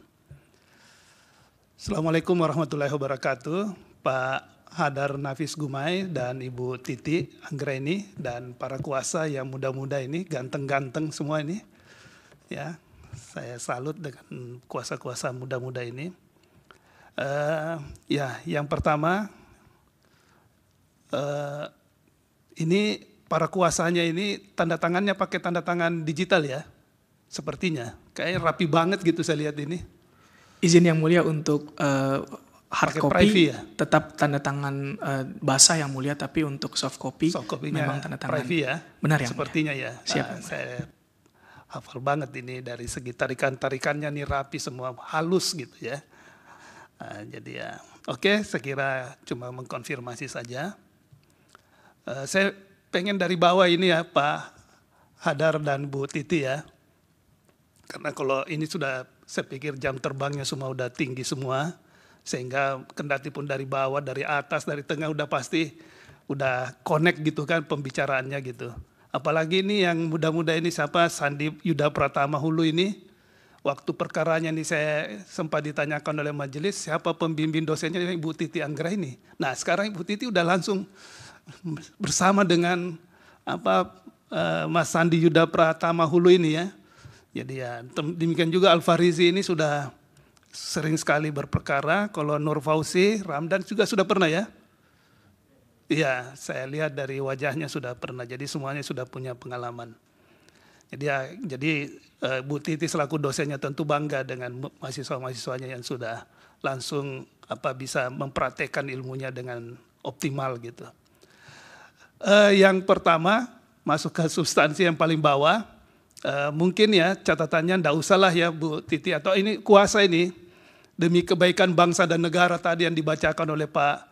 Assalamualaikum warahmatullahi wabarakatuh, Pak Hadar Nafis Gumai dan Ibu Titi Anggraini dan para kuasa yang muda-muda ini, ganteng-ganteng semua ini. Ya, saya salut dengan kuasa-kuasa muda-muda ini. Yang pertama, ini para kuasanya ini tanda tangannya pakai tanda tangan digital ya, sepertinya. Kayak rapi banget gitu saya lihat ini. Izin Yang Mulia untuk hard copy ya? Tetap tanda tangan basah Yang Mulia, tapi untuk soft copy memang tanda tangan private ya. Benar Yang sepertinya Mulia. Ya. Siap. Saya hafal banget ini dari segi tarikannya nih rapi semua, halus gitu ya. Jadi ya, oke, saya kira cuma mengkonfirmasi saja. Saya pengen dari bawah ini ya Pak Hadar dan Bu Titi ya. Karena kalau ini sudah, saya pikir jam terbangnya semua udah tinggi semua. Sehingga kendati pun dari bawah, dari atas, dari tengah udah pasti udah connect gitu kan pembicaraannya gitu. Apalagi ini yang muda-muda ini siapa, Sandi Yuda Pratama Hulu ini, waktu perkaranya ini saya sempat ditanyakan oleh majelis, siapa pembimbing dosennya, Ibu Titi Anggraini. Nah sekarang Ibu Titi udah langsung bersama dengan Mas Sandi Yuda Pratama Hulu ini ya. Jadi ya demikian juga Al-Farizi ini sudah sering sekali berperkara. Kalau Nur Fauzi, Ramdan juga sudah pernah ya? Iya, saya lihat dari wajahnya sudah pernah. Jadi semuanya sudah punya pengalaman. Jadi Bu Titi selaku dosennya tentu bangga dengan mahasiswa-mahasiswanya yang sudah langsung bisa mempraktekkan ilmunya dengan optimal gitu. Yang pertama, masuk ke substansi yang paling bawah. Mungkin ya catatannya enggak usahlah ya Bu Titi, atau ini kuasa ini demi kebaikan bangsa dan negara tadi yang dibacakan oleh Pak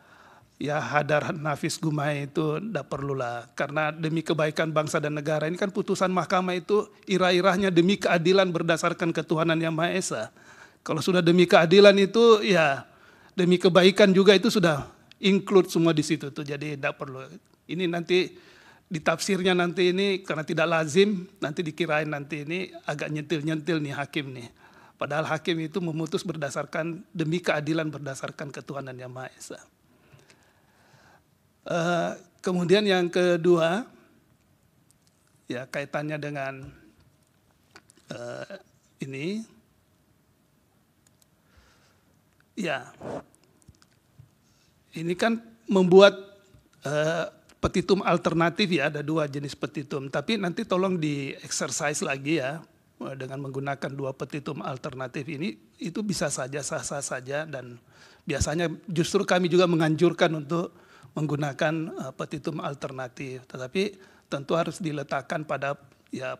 ya Hadar Nafis Gumai itu enggak perlulah, karena demi kebaikan bangsa dan negara ini kan putusan mahkamah itu irah-irahnya demi keadilan berdasarkan ketuhanan yang Maha Esa. Kalau sudah demi keadilan itu ya demi kebaikan juga itu sudah include semua di situ tuh. Jadi tidak perlu. Ini nanti ditafsirnya nanti ini karena tidak lazim nanti dikirain nanti ini agak nyentil-nyentil nih hakim nih. Padahal hakim itu memutus berdasarkan demi keadilan berdasarkan ketuhanan yang Maha Esa. Kemudian yang kedua, ya kaitannya dengan ini, ya ini kan membuat petitum alternatif ya, ada 2 jenis petitum. Tapi nanti tolong di exercise lagi ya, dengan menggunakan 2 petitum alternatif ini, itu bisa saja sah-sah saja dan biasanya justru kami juga menganjurkan untuk menggunakan petitum alternatif. Tetapi tentu harus diletakkan pada ya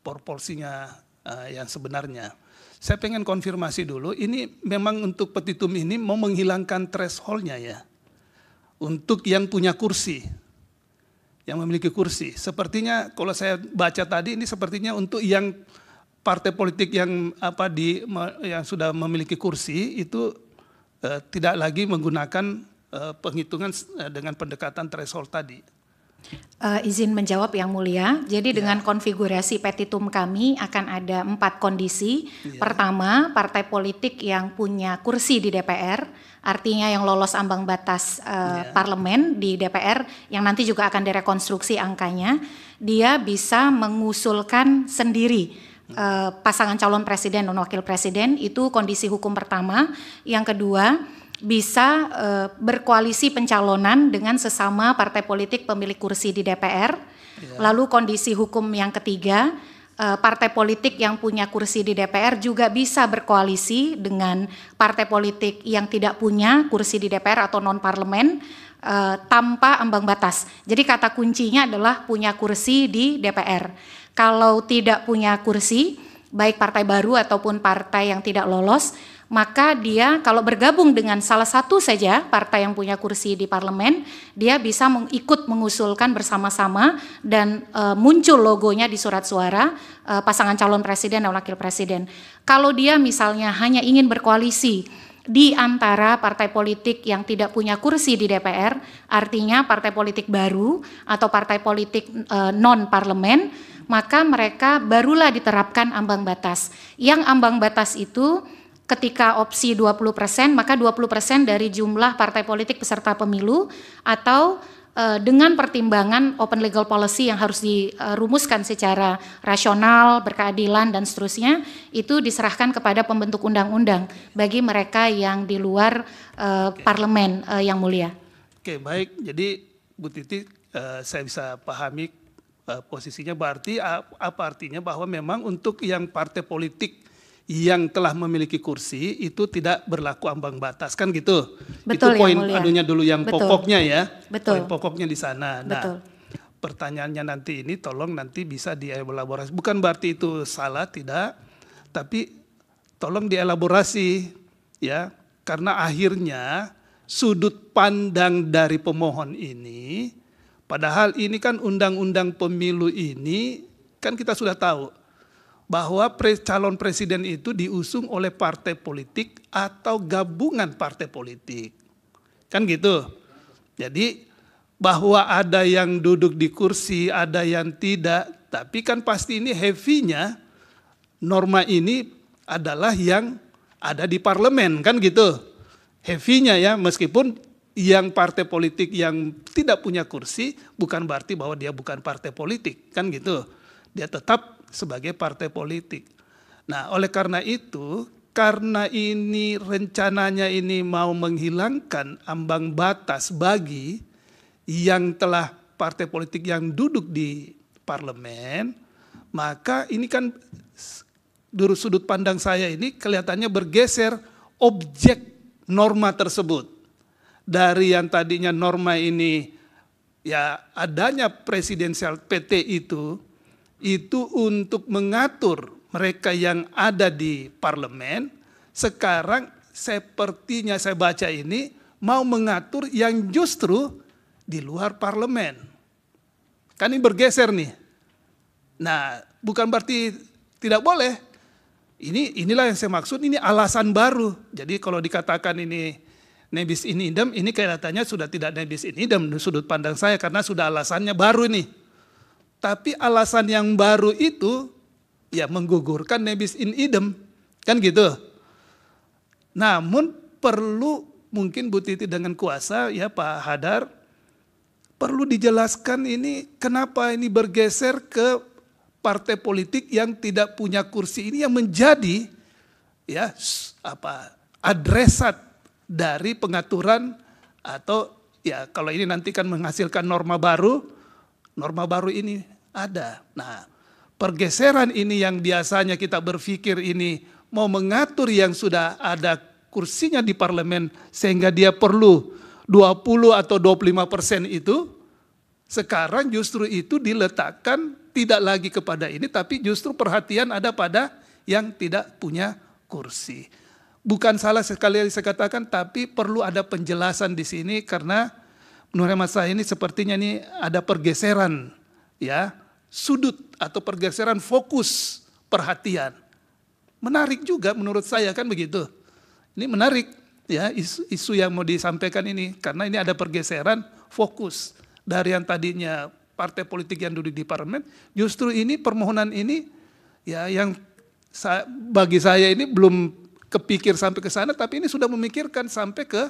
proporsinya yang sebenarnya. Saya pengen konfirmasi dulu, ini memang untuk petitum ini mau menghilangkan threshold-nya ya. Untuk yang punya kursi, yang memiliki kursi. Sepertinya kalau saya baca tadi ini sepertinya untuk yang partai politik yang yang sudah memiliki kursi itu tidak lagi menggunakan penghitungan dengan pendekatan threshold tadi. Izin menjawab Yang Mulia. Jadi dengan konfigurasi petitum kami akan ada 4 kondisi. Pertama, partai politik yang punya kursi di DPR, artinya yang lolos ambang batas parlemen di DPR, yang nanti juga akan direkonstruksi angkanya, dia bisa mengusulkan sendiri pasangan calon presiden dan wakil presiden. Itu kondisi hukum pertama. Yang kedua, bisa berkoalisi pencalonan dengan sesama partai politik pemilik kursi di DPR. Lalu kondisi hukum yang ketiga, partai politik yang punya kursi di DPR juga bisa berkoalisi dengan partai politik yang tidak punya kursi di DPR atau non-parlemen tanpa ambang batas. Jadi kata kuncinya adalah punya kursi di DPR. Kalau tidak punya kursi, baik partai baru ataupun partai yang tidak lolos, maka dia kalau bergabung dengan salah satu saja partai yang punya kursi di parlemen, dia bisa ikut mengusulkan bersama-sama dan muncul logonya di surat suara pasangan calon presiden dan wakil presiden. Kalau dia misalnya hanya ingin berkoalisi di antara partai politik yang tidak punya kursi di DPR, artinya partai politik baru atau partai politik non-parlemen, maka mereka barulah diterapkan ambang batas. Yang ambang batas itu ketika opsi 20%, maka 20% dari jumlah partai politik peserta pemilu atau dengan pertimbangan open legal policy yang harus dirumuskan secara rasional, berkeadilan dan seterusnya, itu diserahkan kepada pembentuk undang-undang bagi mereka yang di luar parlemen, Yang Mulia. Oke, baik. Jadi Bu Titi, saya bisa pahami posisinya, berarti apa artinya bahwa memang untuk yang partai politik yang telah memiliki kursi itu tidak berlaku ambang batas, kan gitu. Betul, itu poin anunya dulu yang pokoknya ya. Betul. Poin pokoknya di sana. Nah, pertanyaannya nanti ini tolong nanti bisa dielaborasi. Bukan berarti itu salah, tidak. Tapi tolong dielaborasi ya, karena akhirnya sudut pandang dari pemohon ini, padahal ini kan undang-undang pemilu ini kan kita sudah tahu bahwa calon presiden itu diusung oleh partai politik atau gabungan partai politik. Kan gitu. Jadi bahwa ada yang duduk di kursi, ada yang tidak, tapi kan pasti ini heavy-nya norma ini adalah yang ada di parlemen, kan gitu. Heavy-nya ya, meskipun yang partai politik yang tidak punya kursi bukan berarti bahwa dia bukan partai politik, kan gitu. Dia tetap sebagai partai politik. Nah, oleh karena itu, karena ini rencananya ini mau menghilangkan ambang batas bagi yang telah partai politik yang duduk di parlemen, maka ini kan dari sudut pandang saya ini kelihatannya bergeser objek norma tersebut. Dari yang tadinya norma ini ya adanya presidensial PT itu untuk mengatur mereka yang ada di parlemen, sekarang sepertinya saya baca ini mau mengatur yang justru di luar parlemen. Kan ini bergeser nih. Nah, bukan berarti tidak boleh. Inilah yang saya maksud, ini alasan baru. Jadi kalau dikatakan ini nebis in idem, ini kelihatannya sudah tidak nebis in idem sudut pandang saya karena sudah alasannya baru ini. Tapi alasan yang baru itu ya menggugurkan nebis in idem, kan gitu. Namun perlu mungkin Bu Titi dengan kuasa ya Pak Hadar, perlu dijelaskan ini kenapa ini bergeser ke partai politik yang tidak punya kursi ini yang menjadi ya adresat dari pengaturan atau ya kalau ini nanti kan menghasilkan norma baru ini ada. Nah, pergeseran ini yang biasanya kita berpikir ini mau mengatur yang sudah ada kursinya di parlemen sehingga dia perlu 20 atau 25% itu, sekarang justru itu diletakkan tidak lagi kepada ini, tapi justru perhatian ada pada yang tidak punya kursi. Bukan salah sekali saya katakan, tapi perlu ada penjelasan di sini karena menurut hemat saya ini sepertinya ini ada pergeseran ya sudut atau pergeseran fokus perhatian. Menarik juga menurut saya kan begitu. Ini menarik ya isu yang mau disampaikan ini karena ini ada pergeseran fokus dari yang tadinya partai politik yang duduk di parlemen, justru ini permohonan ini ya yang bagi saya ini belum kepikir sampai ke sana, tapi ini sudah memikirkan sampai ke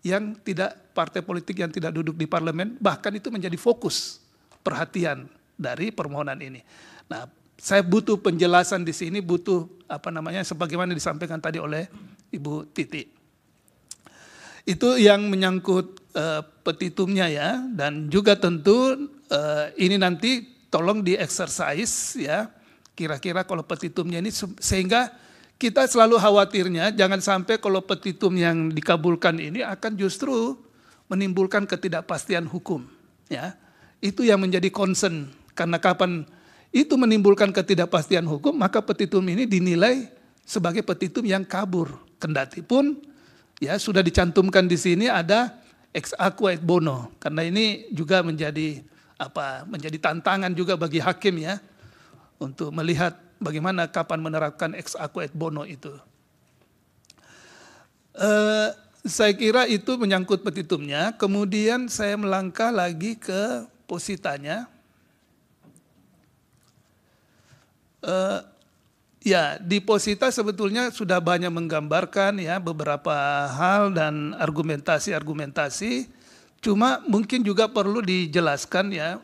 yang tidak partai politik yang tidak duduk di parlemen, bahkan itu menjadi fokus perhatian dari permohonan ini. Nah, saya butuh penjelasan di sini, butuh sebagaimana disampaikan tadi oleh Ibu Titi. Itu yang menyangkut petitumnya ya, dan juga tentu ini nanti tolong di-exercise ya, kira-kira kalau petitumnya ini sehingga kita selalu khawatirnya jangan sampai kalau petitum yang dikabulkan ini akan justru menimbulkan ketidakpastian hukum ya. Itu yang menjadi concern karena kapan itu menimbulkan ketidakpastian hukum maka petitum ini dinilai sebagai petitum yang kabur. Kendati pun ya sudah dicantumkan di sini ada ex aequo et bono karena ini juga menjadi tantangan juga bagi hakim ya untuk melihat bagaimana kapan menerapkan ex aequo et bono itu. Saya kira itu menyangkut petitumnya. Kemudian saya melangkah lagi ke positanya. Ya, di posita sebetulnya sudah banyak menggambarkan ya beberapa hal dan argumentasi. Cuma mungkin juga perlu dijelaskan ya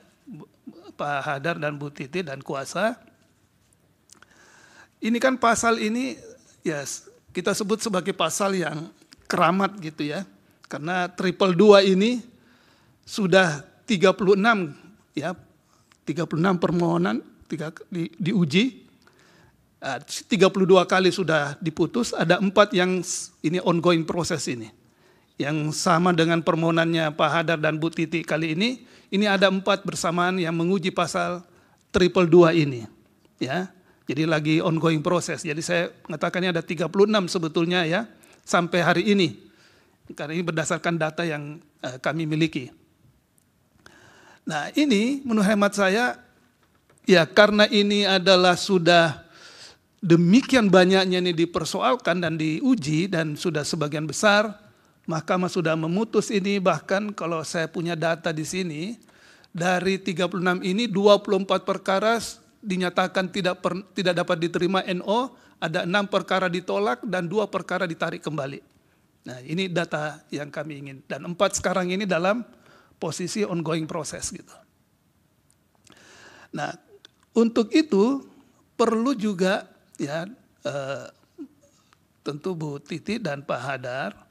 Pak Hadar dan Bu Titi dan kuasa. Ini kan pasal ini ya kita sebut sebagai pasal yang keramat gitu ya. Karena 222 ini sudah 36 ya, 36 permohonan diuji. 32 kali sudah diputus, ada 4 yang ini ongoing proses ini. Yang sama dengan permohonannya Pak Hadar dan Bu Titi kali ini ada 4 bersamaan yang menguji pasal 222 ini. Ya, jadi lagi ongoing proses. Jadi saya mengatakannya ada 36 sebetulnya ya sampai hari ini. Karena ini berdasarkan data yang kami miliki. Nah ini menurut hemat saya ya karena ini adalah sudah demikian banyaknya ini dipersoalkan dan diuji dan sudah sebagian besar Mahkamah sudah memutus ini, bahkan kalau saya punya data di sini dari 36 ini 24 perkara dinyatakan tidak dapat diterima NO, ada 6 perkara ditolak dan 2 perkara ditarik kembali. Nah, ini data yang kami ingin dan 4 sekarang ini dalam posisi ongoing proses gitu. Nah, untuk itu perlu juga ya tentu Bu Titi dan Pak Hadar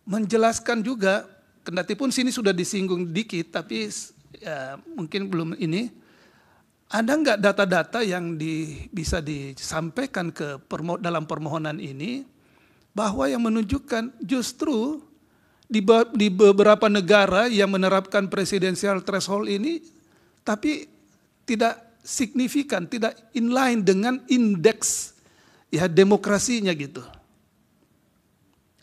menjelaskan juga, kendati pun sini sudah disinggung dikit, tapi ya, mungkin belum ini, ada nggak data-data yang bisa disampaikan dalam permohonan ini, bahwa yang menunjukkan justru di beberapa negara yang menerapkan presidensial threshold ini, tapi tidak signifikan, tidak inline dengan indeks ya demokrasinya gitu.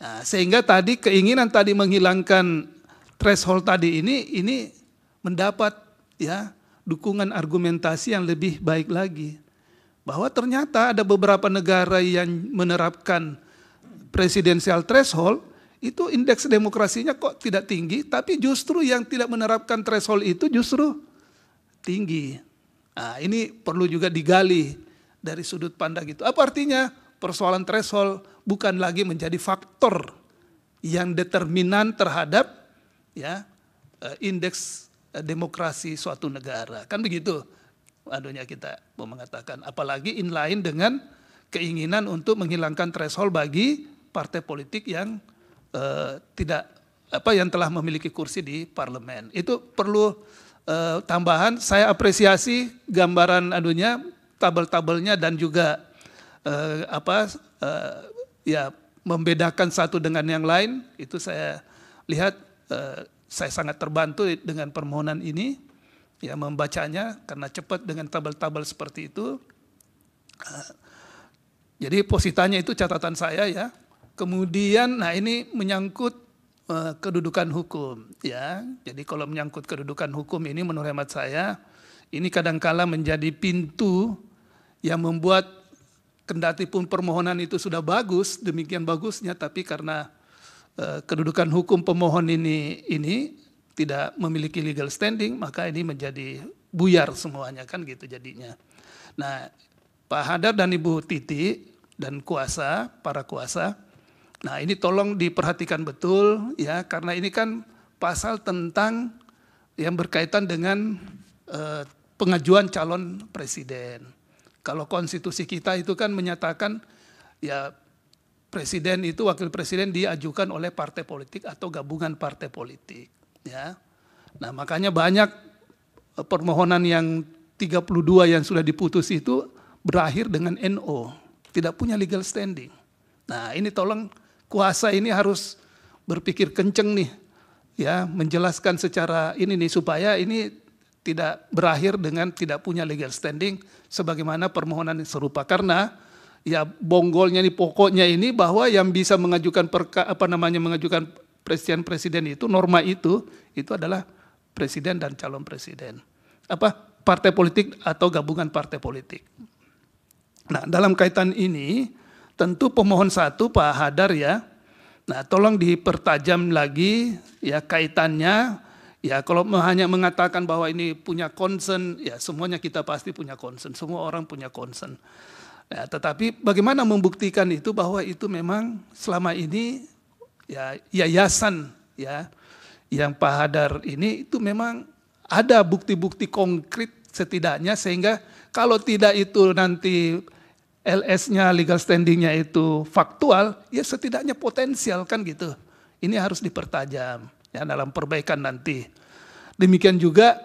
Nah, sehingga tadi keinginan tadi menghilangkan threshold tadi ini mendapat ya dukungan argumentasi yang lebih baik lagi. bahwa ternyata ada beberapa negara yang menerapkan presidensial threshold, itu indeks demokrasinya kok tidak tinggi, tapi justru yang tidak menerapkan threshold itu justru tinggi. Nah, ini perlu juga digali dari sudut pandang itu. Apa artinya? Persoalan threshold bukan lagi menjadi faktor yang determinan terhadap ya indeks demokrasi suatu negara. Kan begitu adunya kita mau mengatakan. Apalagi inline dengan keinginan untuk menghilangkan threshold bagi partai politik yang yang telah memiliki kursi di parlemen. Itu perlu tambahan. Saya apresiasi gambaran adunya, tabel-tabelnya dan juga membedakan satu dengan yang lain. Itu saya lihat saya sangat terbantu dengan permohonan ini, ya membacanya karena cepat dengan tabel-tabel seperti itu. Jadi positanya itu catatan saya ya. Kemudian, nah ini menyangkut kedudukan hukum, ya. Jadi kalau menyangkut kedudukan hukum ini, menurut hemat saya, ini kadangkala menjadi pintu yang membuat kendati pun permohonan itu sudah bagus, demikian bagusnya, tapi karena kedudukan hukum pemohon ini tidak memiliki legal standing, maka ini menjadi buyar semuanya kan gitu jadinya. Nah, Pak Hadar dan Ibu Titi dan para kuasa. Nah, ini tolong diperhatikan betul ya, karena ini kan pasal tentang yang berkaitan dengan pengajuan calon presiden. Kalau konstitusi kita itu kan menyatakan ya presiden itu, wakil presiden diajukan oleh partai politik atau gabungan partai politik ya. Nah, makanya banyak permohonan yang 32 yang sudah diputus itu berakhir dengan NO, tidak punya legal standing. Nah, ini tolong kuasa ini harus berpikir kenceng nih, ya menjelaskan secara ini nih supaya ini tidak berakhir dengan tidak punya legal standing sebagaimana permohonan serupa. Karena ya bonggolnya nih pokoknya ini bahwa yang bisa mengajukan mengajukan presiden itu norma itu adalah presiden dan calon presiden. Partai politik atau gabungan partai politik. Nah, dalam kaitan ini tentu pemohon satu Pak Hadar ya. Nah, tolong dipertajam lagi ya kaitannya. Ya, kalau hanya mengatakan bahwa ini punya concern, ya semuanya kita pasti punya concern. Semua orang punya concern. Ya, tetapi bagaimana membuktikan itu bahwa itu memang selama ini ya yayasan ya yang Pak Hadar ini itu memang ada bukti-bukti konkret setidaknya, sehingga kalau tidak itu nanti LS-nya, legal standing-nya itu faktual, ya setidaknya potensial kan gitu. Ini harus dipertajam ya dalam perbaikan nanti. Demikian juga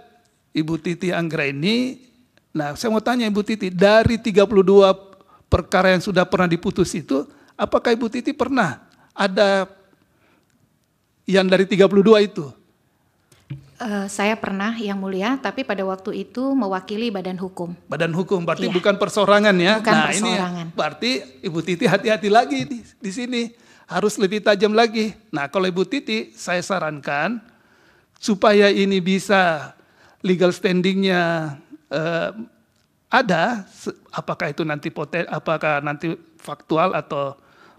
Ibu Titi Anggraini. Nah, saya mau tanya Ibu Titi, dari 32 perkara yang sudah pernah diputus itu, apakah Ibu Titi pernah ada yang dari 32 itu? Saya pernah yang mulia, tapi pada waktu itu mewakili badan hukum. Badan hukum, berarti bukan persorangan ya? Bukan nah persorangan. Ini berarti Ibu Titi hati-hati lagi di sini. Harus lebih tajam lagi. Nah, kalau Ibu Titi, saya sarankan supaya ini bisa legal standingnya ada, apakah itu nanti apakah nanti faktual atau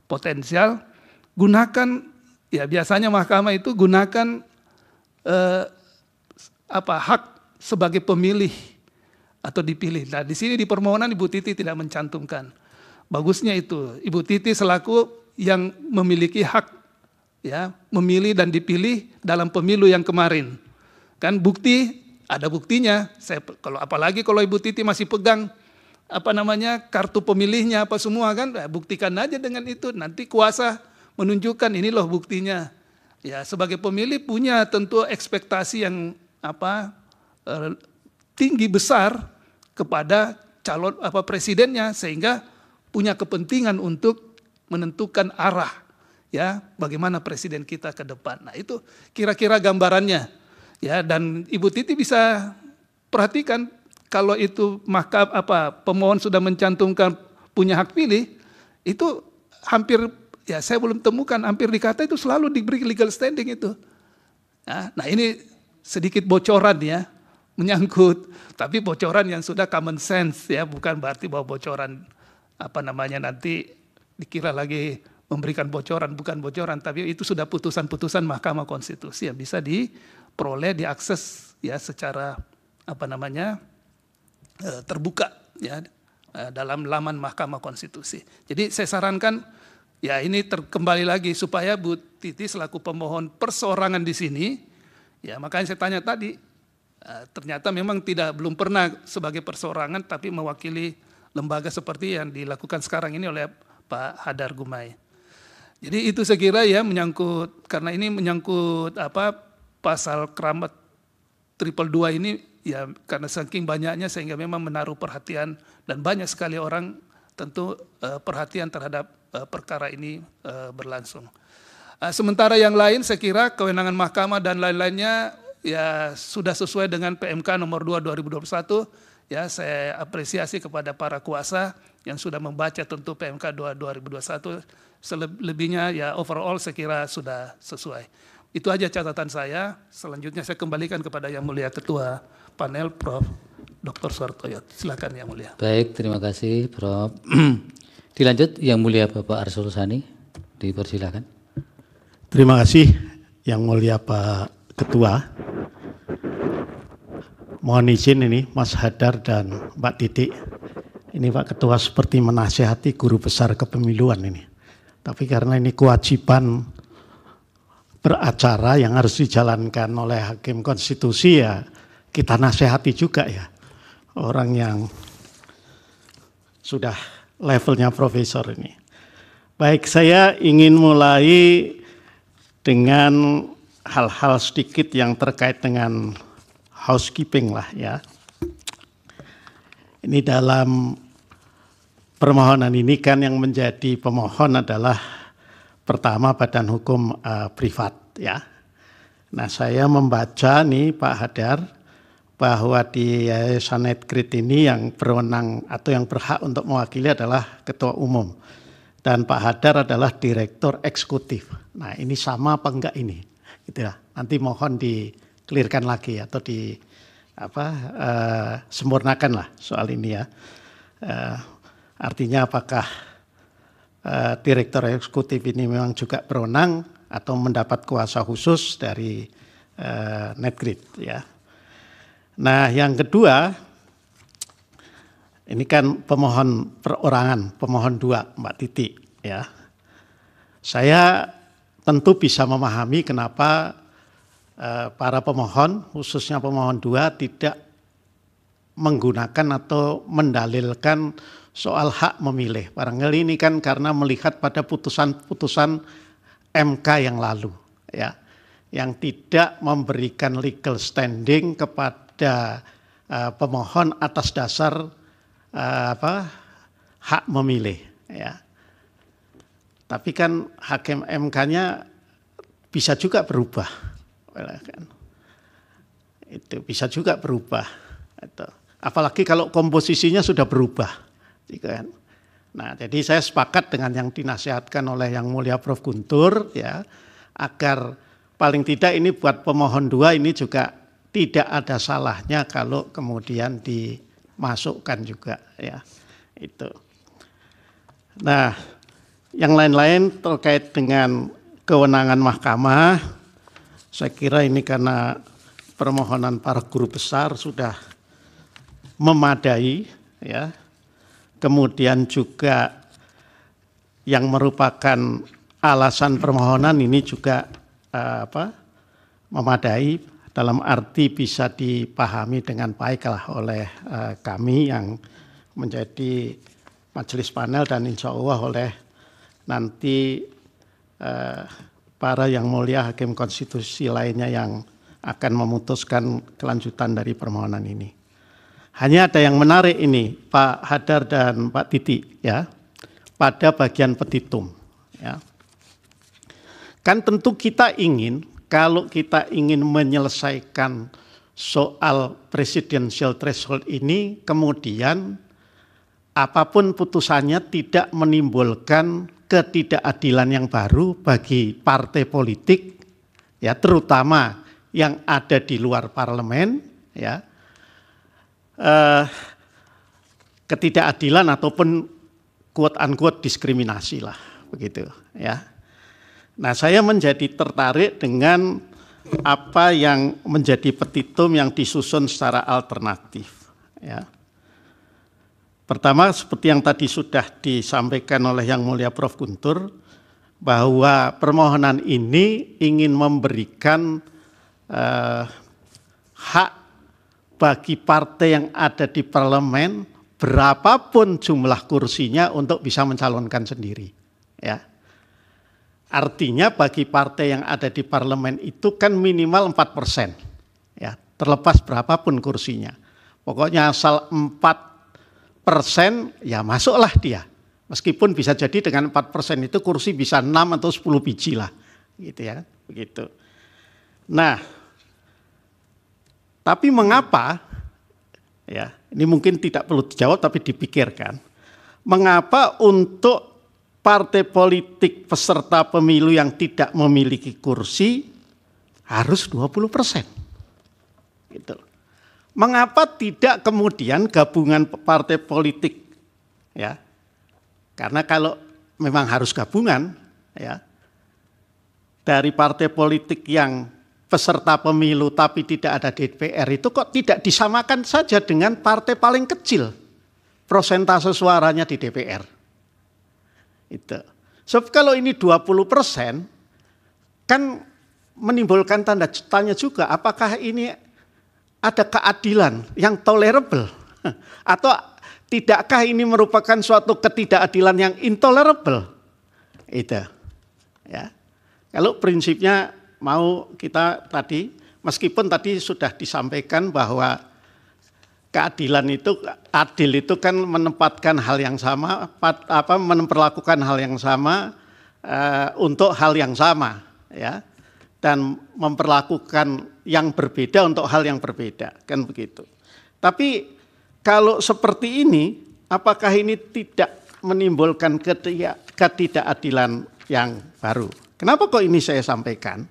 potensial, gunakan ya biasanya mahkamah itu gunakan hak sebagai pemilih atau dipilih. Nah, di sini di permohonan Ibu Titi tidak mencantumkan. Bagusnya itu Ibu Titi selaku yang memiliki hak ya memilih dan dipilih dalam pemilu yang kemarin. Kan bukti, ada buktinya. Apalagi kalau Ibu Titi masih pegang kartu pemilihnya apa semua kan, buktikan aja dengan itu. Nanti kuasa menunjukkan ini loh buktinya. Ya, sebagai pemilih punya tentu ekspektasi yang tinggi besar kepada calon presidennya, sehingga punya kepentingan untuk menentukan arah ya bagaimana presiden kita ke depan. Nah, itu kira-kira gambarannya ya, dan Ibu Titi bisa perhatikan kalau itu pemohon sudah mencantumkan punya hak pilih, itu hampir ya saya belum temukan, hampir dikata itu selalu diberi legal standing itu. Nah, ini sedikit bocoran ya menyangkut, tapi bocoran yang sudah common sense ya, bukan berarti bahwa bocoran nanti dikira lagi memberikan bocoran, bukan bocoran, tapi itu sudah putusan-putusan Mahkamah Konstitusi yang bisa diperoleh, diakses ya secara terbuka ya dalam laman Mahkamah Konstitusi. Jadi saya sarankan ya ini kembali lagi supaya Bu Titi selaku pemohon perseorangan di sini, ya makanya saya tanya tadi, ternyata memang belum pernah sebagai perseorangan tapi mewakili lembaga seperti yang dilakukan sekarang ini oleh Pak Hadar Gumai. Jadi itu saya kira ya menyangkut, karena ini menyangkut pasal keramat 222 ini ya karena saking banyaknya sehingga memang menaruh perhatian dan banyak sekali orang tentu perhatian terhadap perkara ini berlangsung. Sementara yang lain saya kira kewenangan mahkamah dan lain-lainnya ya sudah sesuai dengan PMK nomor 2 2021. Ya saya apresiasi kepada para kuasa yang sudah membaca tentu PMK 2 2021. Selebihnya ya overall saya kira sudah sesuai. Itu aja catatan saya. Selanjutnya saya kembalikan kepada Yang Mulia Ketua Panel Prof. Dr. Suhartoyo. Silakan Yang Mulia. Baik, terima kasih Prof. Dilanjut Yang Mulia Bapak Arsul Sani, dipersilakan. Terima kasih Yang Mulia Pak Ketua. Mohon izin ini Mas Hadar dan Mbak Titik. Ini Pak Ketua seperti menasihati guru besar kepemiluan ini. Tapi karena ini kewajiban beracara yang harus dijalankan oleh Hakim Konstitusi ya kita nasihati juga ya. Orang yang sudah levelnya profesor ini. Baik, saya ingin mulai dengan hal-hal sedikit yang terkait dengan housekeeping lah ya. Ini dalam permohonan ini kan yang menjadi pemohon adalah pertama Badan Hukum Privat ya. Nah saya membaca nih Pak Hadar bahwa di Yayasan Netgrid ini yang berwenang atau yang berhak untuk mewakili adalah Ketua Umum. Dan Pak Hadar adalah Direktur Eksekutif. Nah ini sama apa enggak ini? Gitu ya. Nanti mohon di-clearkan lagi atau sempurnakan lah soal ini ya. Artinya apakah Direktur Eksekutif ini memang juga berwenang atau mendapat kuasa khusus dari Netgrid ya. Nah yang kedua, ini kan pemohon perorangan, pemohon 2 Mbak Titi ya. Saya tentu bisa memahami kenapa para pemohon, khususnya pemohon 2 tidak menggunakan atau mendalilkan soal hak memilih. Barangkali ini kan karena melihat pada putusan-putusan MK yang lalu ya, yang tidak memberikan legal standing kepada pemohon atas dasar hak memilih ya. Tapi kan hakim MK-nya bisa juga berubah, kan? Itu bisa juga berubah. Apalagi kalau komposisinya sudah berubah, kan? Nah, jadi saya sepakat dengan yang dinasihatkan oleh Yang Mulia Prof. Guntur ya, agar paling tidak ini buat pemohon 2 ini juga tidak ada salahnya kalau kemudian dimasukkan juga ya itu. Nah, yang lain-lain terkait dengan kewenangan mahkamah, saya kira ini karena permohonan para guru besar sudah memadai ya. Kemudian juga yang merupakan alasan permohonan ini juga memadai. Dalam arti bisa dipahami dengan baik lah oleh kami yang menjadi majelis panel dan insya Allah oleh nanti para Yang Mulia Hakim Konstitusi lainnya yang akan memutuskan kelanjutan dari permohonan ini. Hanya ada yang menarik ini Pak Hadar dan Pak Titi ya, pada bagian petitum ya. Kan tentu kita ingin, kalau kita ingin menyelesaikan soal presidensial threshold ini, kemudian apapun putusannya tidak menimbulkan ketidakadilan yang baru bagi partai politik, ya terutama yang ada di luar parlemen, ya ketidakadilan ataupun quote-unquote diskriminasi lah, begitu ya. Nah, saya menjadi tertarik dengan apa yang menjadi petitum yang disusun secara alternatif ya. Pertama, seperti yang tadi sudah disampaikan oleh Yang Mulia Prof. Guntur, bahwa permohonan ini ingin memberikan hak bagi partai yang ada di parlemen berapapun jumlah kursinya untuk bisa mencalonkan sendiri. Ya. Artinya bagi partai yang ada di parlemen itu kan minimal 4%. Ya, terlepas berapapun kursinya. Pokoknya asal 4% ya masuklah dia. Meskipun bisa jadi dengan 4% itu kursi bisa 6 atau 10 biji lah. Gitu ya, begitu. Nah, tapi mengapa, ya ini mungkin tidak perlu dijawab tapi dipikirkan. Mengapa untuk partai politik peserta pemilu yang tidak memiliki kursi harus 20%? Gitu. Mengapa tidak kemudian gabungan partai politik, ya? Karena kalau memang harus gabungan, ya, dari partai politik yang peserta pemilu tapi tidak ada DPR itu kok tidak disamakan saja dengan partai paling kecil persentase suaranya di DPR. Itu. Sebab kalau ini 20% kan menimbulkan tanda tanya juga, apakah ini ada keadilan yang tolerable atau tidakkah ini merupakan suatu ketidakadilan yang intolerable? Itu. Ya. Kalau prinsipnya mau kita tadi, meskipun tadi sudah disampaikan bahwa keadilan itu, adil itu kan menempatkan hal yang sama, memperlakukan hal yang sama untuk hal yang sama, ya, dan memperlakukan yang berbeda untuk hal yang berbeda, kan begitu. Tapi kalau seperti ini, apakah ini tidak menimbulkan ketidakadilan yang baru? Kenapa kok ini saya sampaikan?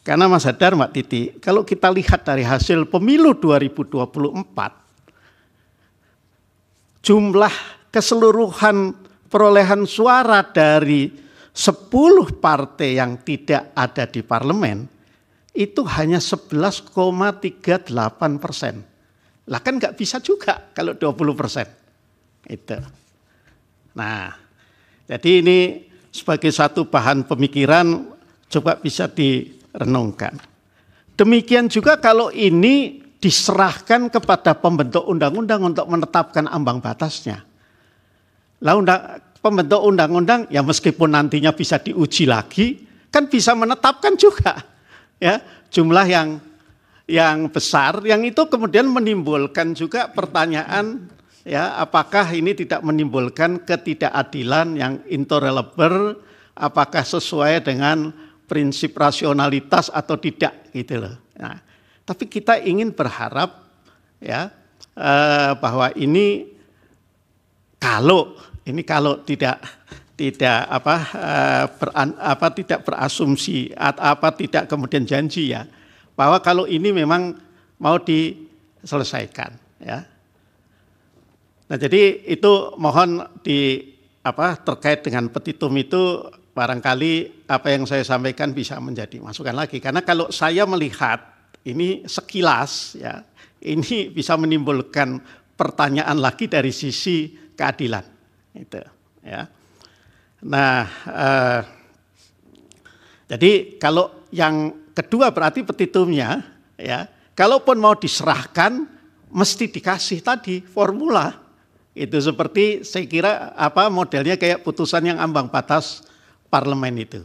Karena Mas Hadar, Mbak Titi, kalau kita lihat dari hasil pemilu 2024, jumlah keseluruhan perolehan suara dari 10 partai yang tidak ada di parlemen, itu hanya 11,38%. Lah kan nggak bisa juga kalau 20%. Itu. Nah, jadi ini sebagai satu bahan pemikiran coba bisa direnungkan. Demikian juga kalau ini diserahkan kepada pembentuk undang-undang untuk menetapkan ambang batasnya. Lah pembentuk undang-undang ya meskipun nantinya bisa diuji lagi, kan bisa menetapkan juga ya jumlah yang besar, yang itu kemudian menimbulkan juga pertanyaan, ya, apakah ini tidak menimbulkan ketidakadilan yang intolerable, apakah sesuai dengan prinsip rasionalitas atau tidak, gitu loh. Nah, tapi kita ingin berharap, ya, bahwa ini kalau tidak berasumsi atau tidak kemudian janji, ya, bahwa kalau ini memang mau diselesaikan, ya. Nah, jadi itu mohon terkait dengan petitum itu barangkali apa yang saya sampaikan bisa menjadi masukan lagi. Karena kalau saya melihat ini sekilas, ya, ini bisa menimbulkan pertanyaan lagi dari sisi keadilan, itu, ya. Nah, jadi kalau yang kedua berarti petitumnya, ya, kalaupun mau diserahkan mesti dikasih tadi formula. Itu seperti saya kira modelnya kayak putusan yang ambang batas parlemen itu.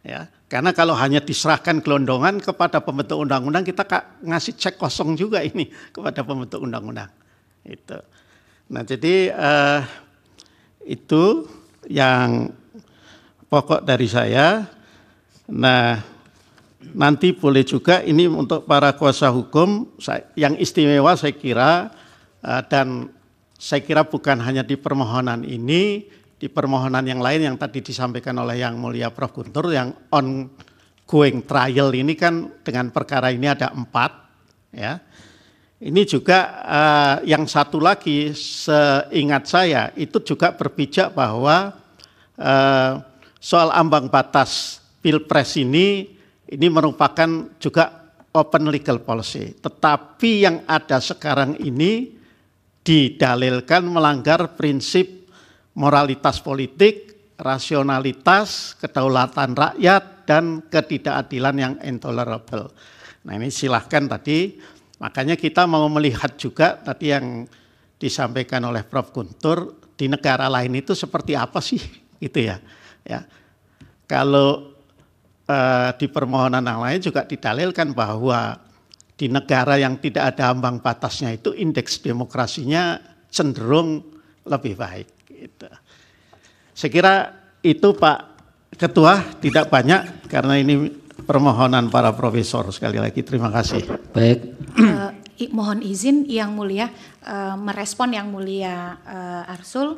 Ya, karena kalau hanya diserahkan gelondongan kepada pembentuk undang-undang, kita ngasih cek kosong juga ini kepada pembentuk undang-undang. Itu. Nah, jadi itu yang pokok dari saya. Nah, nanti boleh juga ini untuk para kuasa hukum yang istimewa saya kira, dan saya kira bukan hanya di permohonan ini, di permohonan yang lain yang tadi disampaikan oleh Yang Mulia Prof. Guntur, yang ongoing trial ini kan dengan perkara ini ada 4, ya. Ini juga yang satu lagi seingat saya itu juga berpijak bahwa soal ambang batas Pilpres ini merupakan juga open legal policy. Tetapi yang ada sekarang ini didalilkan melanggar prinsip moralitas politik, rasionalitas, kedaulatan rakyat, dan ketidakadilan yang intolerable. Nah ini silahkan tadi, makanya kita mau melihat juga tadi yang disampaikan oleh Prof. Guntur, di negara lain itu seperti apa sih gitu ya. Kalau di permohonan yang lain juga didalilkan bahwa di negara yang tidak ada ambang batasnya itu indeks demokrasinya cenderung lebih baik. Gitu. Saya kira itu Pak Ketua, tidak banyak karena ini permohonan para profesor. Sekali lagi terima kasih. Baik. Mohon izin Yang Mulia merespon Yang Mulia Arsul.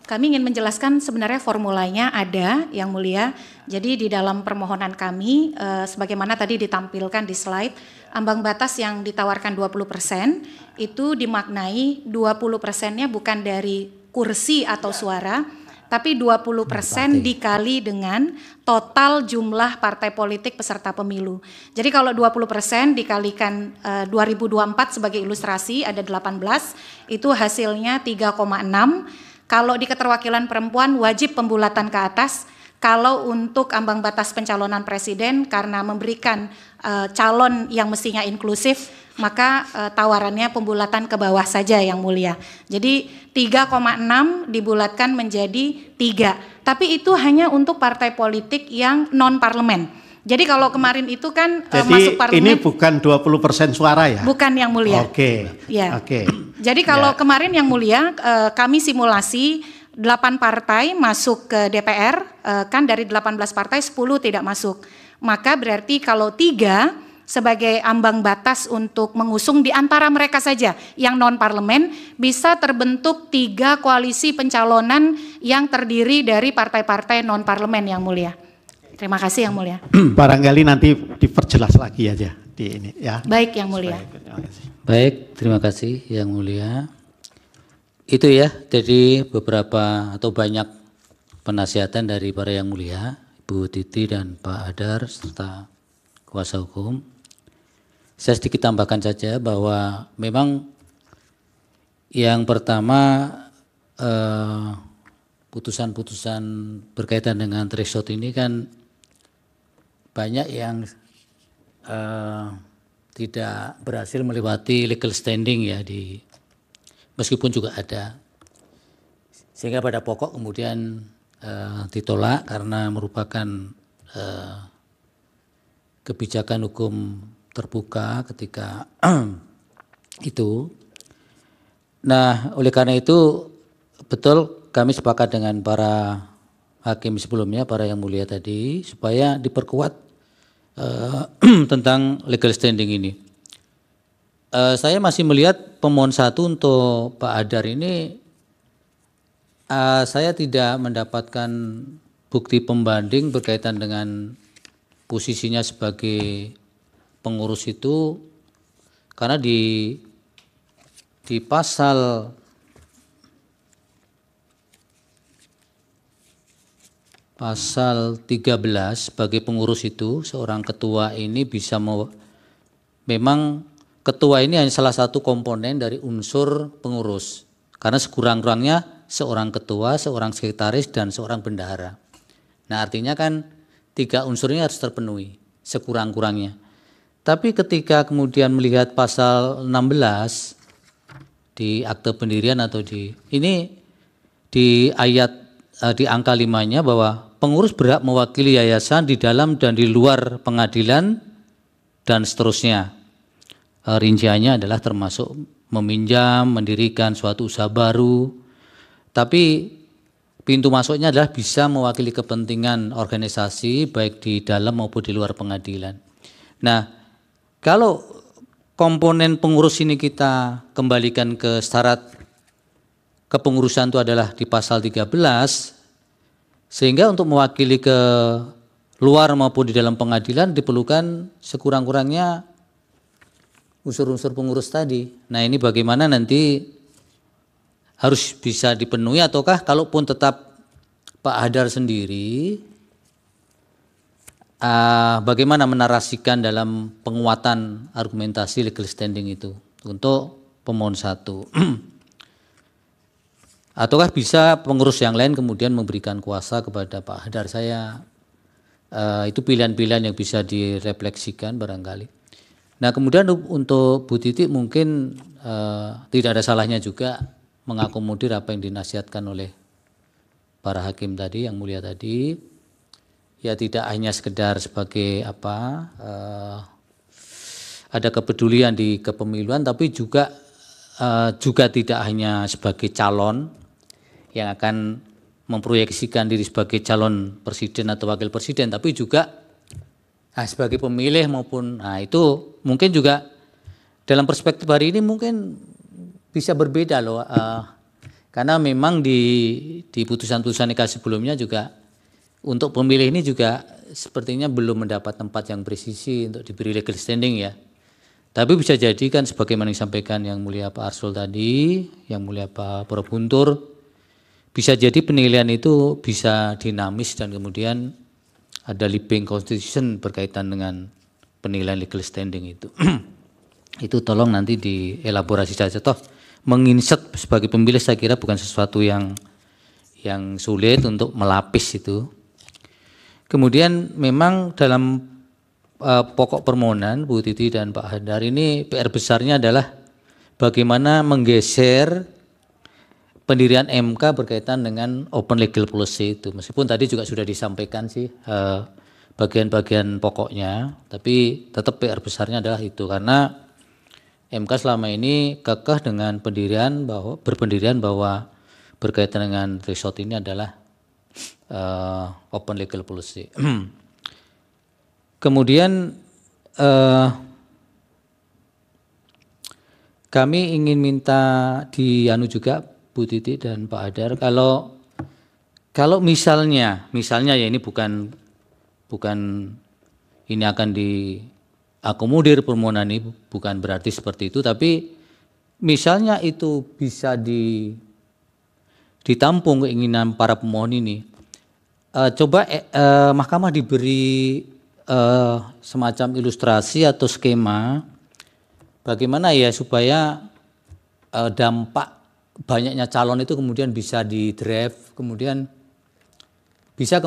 Kami ingin menjelaskan sebenarnya formulanya ada Yang Mulia. Jadi di dalam permohonan kami sebagaimana tadi ditampilkan di slide, ambang batas yang ditawarkan 20% itu dimaknai 20%-nya bukan dari kursi atau suara, tapi 20% dikali dengan total jumlah partai politik peserta pemilu. Jadi kalau 20% dikalikan 2024 sebagai ilustrasi ada 18, itu hasilnya 3,6. Kalau di keterwakilan perempuan wajib pembulatan ke atas. Kalau untuk ambang batas pencalonan presiden karena memberikan calon yang mestinya inklusif, maka tawarannya pembulatan ke bawah saja Yang Mulia. Jadi 3,6 dibulatkan menjadi 3. Tapi itu hanya untuk partai politik yang non parlemen. Jadi kalau kemarin itu kan masuk parlemen. Ini bukan 20% suara ya? Bukan Yang Mulia. Oke. Ya. Oke. Jadi kalau kemarin Yang Mulia kami simulasi 8 partai masuk ke DPR, kan dari 18 partai 10 tidak masuk. Maka berarti kalau 3 sebagai ambang batas untuk mengusung di antara mereka saja yang non parlemen, bisa terbentuk 3 koalisi pencalonan yang terdiri dari partai-partai non parlemen Yang Mulia. Terima kasih Yang Mulia. Barangkali nanti diperjelas lagi aja di ini ya. Baik Yang Mulia. Baik, terima kasih Yang Mulia. Itu ya, jadi beberapa atau banyak penasihatan dari para Yang Mulia, Ibu Titi dan Pak Hadar serta kuasa hukum. Saya sedikit tambahkan saja bahwa memang yang pertama putusan-putusan berkaitan dengan threshold ini kan banyak yang tidak berhasil melewati legal standing ya meskipun juga ada, sehingga pada pokok kemudian ditolak karena merupakan kebijakan hukum terbuka ketika itu. Nah, oleh karena itu betul kami sepakat dengan para hakim sebelumnya, para Yang Mulia tadi, supaya diperkuat tentang legal standing ini. Saya masih melihat pemohon 1 untuk Pak Hadar ini, saya tidak mendapatkan bukti pembanding berkaitan dengan posisinya sebagai pengurus itu, karena di pasal pasal 13 sebagai pengurus itu seorang ketua ini bisa memang ketua ini hanya salah satu komponen dari unsur pengurus, karena sekurang-kurangnya seorang ketua, seorang sekretaris, dan seorang bendahara. Nah artinya kan 3 unsur ini harus terpenuhi sekurang-kurangnya. Tapi ketika kemudian melihat pasal 16 di akte pendirian atau di ayat di angka 5-nya bahwa pengurus berhak mewakili yayasan di dalam dan di luar pengadilan dan seterusnya. Rinciannya adalah termasuk meminjam, mendirikan suatu usaha baru, tapi pintu masuknya adalah bisa mewakili kepentingan organisasi baik di dalam maupun di luar pengadilan. Nah, kalau komponen pengurus ini kita kembalikan ke syarat kepengurusan itu adalah di pasal 13, sehingga untuk mewakili ke luar maupun di dalam pengadilan diperlukan sekurang-kurangnya unsur-unsur pengurus tadi. Nah ini bagaimana nanti harus bisa dipenuhi ataukah kalaupun tetap Pak Hadar sendiri, bagaimana menarasikan dalam penguatan argumentasi legal standing itu untuk pemohon 1. Ataukah bisa pengurus yang lain kemudian memberikan kuasa kepada Pak Hadar? Itu pilihan-pilihan yang bisa direfleksikan barangkali. Nah kemudian untuk Bu Titi mungkin tidak ada salahnya juga mengakomodir apa yang dinasihatkan oleh para hakim tadi, yang mulia tadi. Ya tidak hanya sekedar sebagai ada kepedulian di kepemiluan, tapi juga tidak hanya sebagai calon yang akan memproyeksikan diri sebagai calon presiden atau wakil presiden, tapi juga sebagai pemilih maupun itu mungkin juga dalam perspektif hari ini mungkin bisa berbeda loh, karena memang di putusan-putusan EK sebelumnya juga untuk pemilih ini juga sepertinya belum mendapat tempat yang presisi untuk diberi legal standing ya. Tapi bisa jadi kan sebagaimana disampaikan yang mulia Pak Arsul tadi, yang mulia Pak Guntur, bisa jadi penilaian itu bisa dinamis dan kemudian ada living constitution berkaitan dengan penilaian legal standing itu. Itu tolong nanti dielaborasi saja, toh menginsert sebagai pemilih saya kira bukan sesuatu yang sulit untuk melapis itu. Kemudian memang dalam pokok permohonan Bu Titi dan Pak Hadar ini PR besarnya adalah bagaimana menggeser pendirian MK berkaitan dengan open legal policy itu. Meskipun tadi juga sudah disampaikan sih bagian-bagian pokoknya, tapi tetap PR besarnya adalah itu karena MK selama ini kekeh dengan berpendirian bahwa berkaitan dengan threshold ini adalah open legal policy. Kemudian kami ingin minta juga Bu Titi dan Pak Hadar, kalau misalnya ya ini bukan ini akan diakomodir permohonan ini, bukan berarti seperti itu, tapi misalnya itu bisa ditampung keinginan para pemohon ini, coba mahkamah diberi semacam ilustrasi atau skema bagaimana ya supaya dampak banyaknya calon itu kemudian bisa di draft, kemudian bisa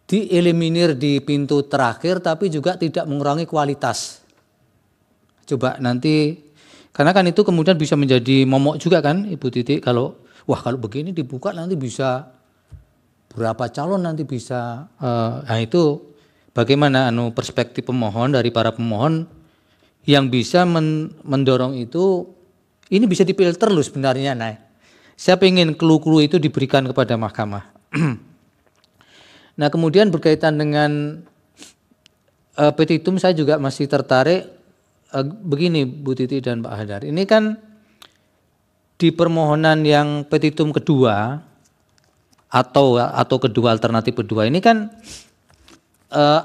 dieliminir di pintu terakhir, tapi juga tidak mengurangi kualitas. Coba nanti, karena kan itu kemudian bisa menjadi momok juga kan Ibu Titi, kalau begini dibuka nanti bisa berapa calon nanti bisa, nah itu bagaimana perspektif pemohon dari para pemohon yang bisa mendorong itu. Ini bisa difilter loh sebenarnya. Nah, saya ingin clue-clue itu diberikan kepada mahkamah. Nah, kemudian berkaitan dengan petitum saya juga masih tertarik begini Bu Titi dan Pak Hadar. Ini kan di permohonan yang petitum kedua atau kedua alternatif kedua ini kan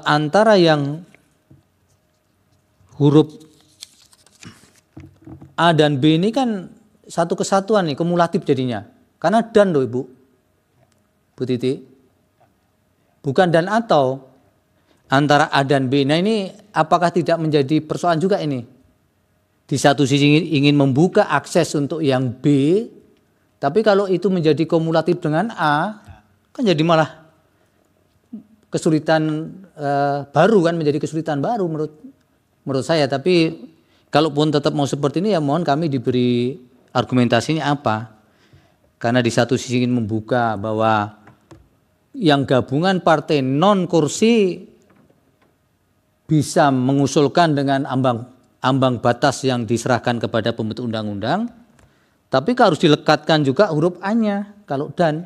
antara yang huruf A dan B ini kan satu kesatuan nih, kumulatif jadinya. Karena dan loh Bu Titi. Bukan dan atau. Antara A dan B. Nah ini apakah tidak menjadi persoalan juga ini? Di satu sisi ingin membuka akses untuk yang B, tapi kalau itu menjadi kumulatif dengan A, kan jadi malah kesulitan baru kan, menjadi kesulitan baru menurut saya. Tapi kalaupun tetap mau seperti ini ya mohon kami diberi argumentasinya apa. Karena di satu sisi ingin membuka bahwa yang gabungan partai non kursi bisa mengusulkan dengan ambang batas yang diserahkan kepada pembentuk undang-undang, tapi harus dilekatkan juga huruf A-nya kalau dan.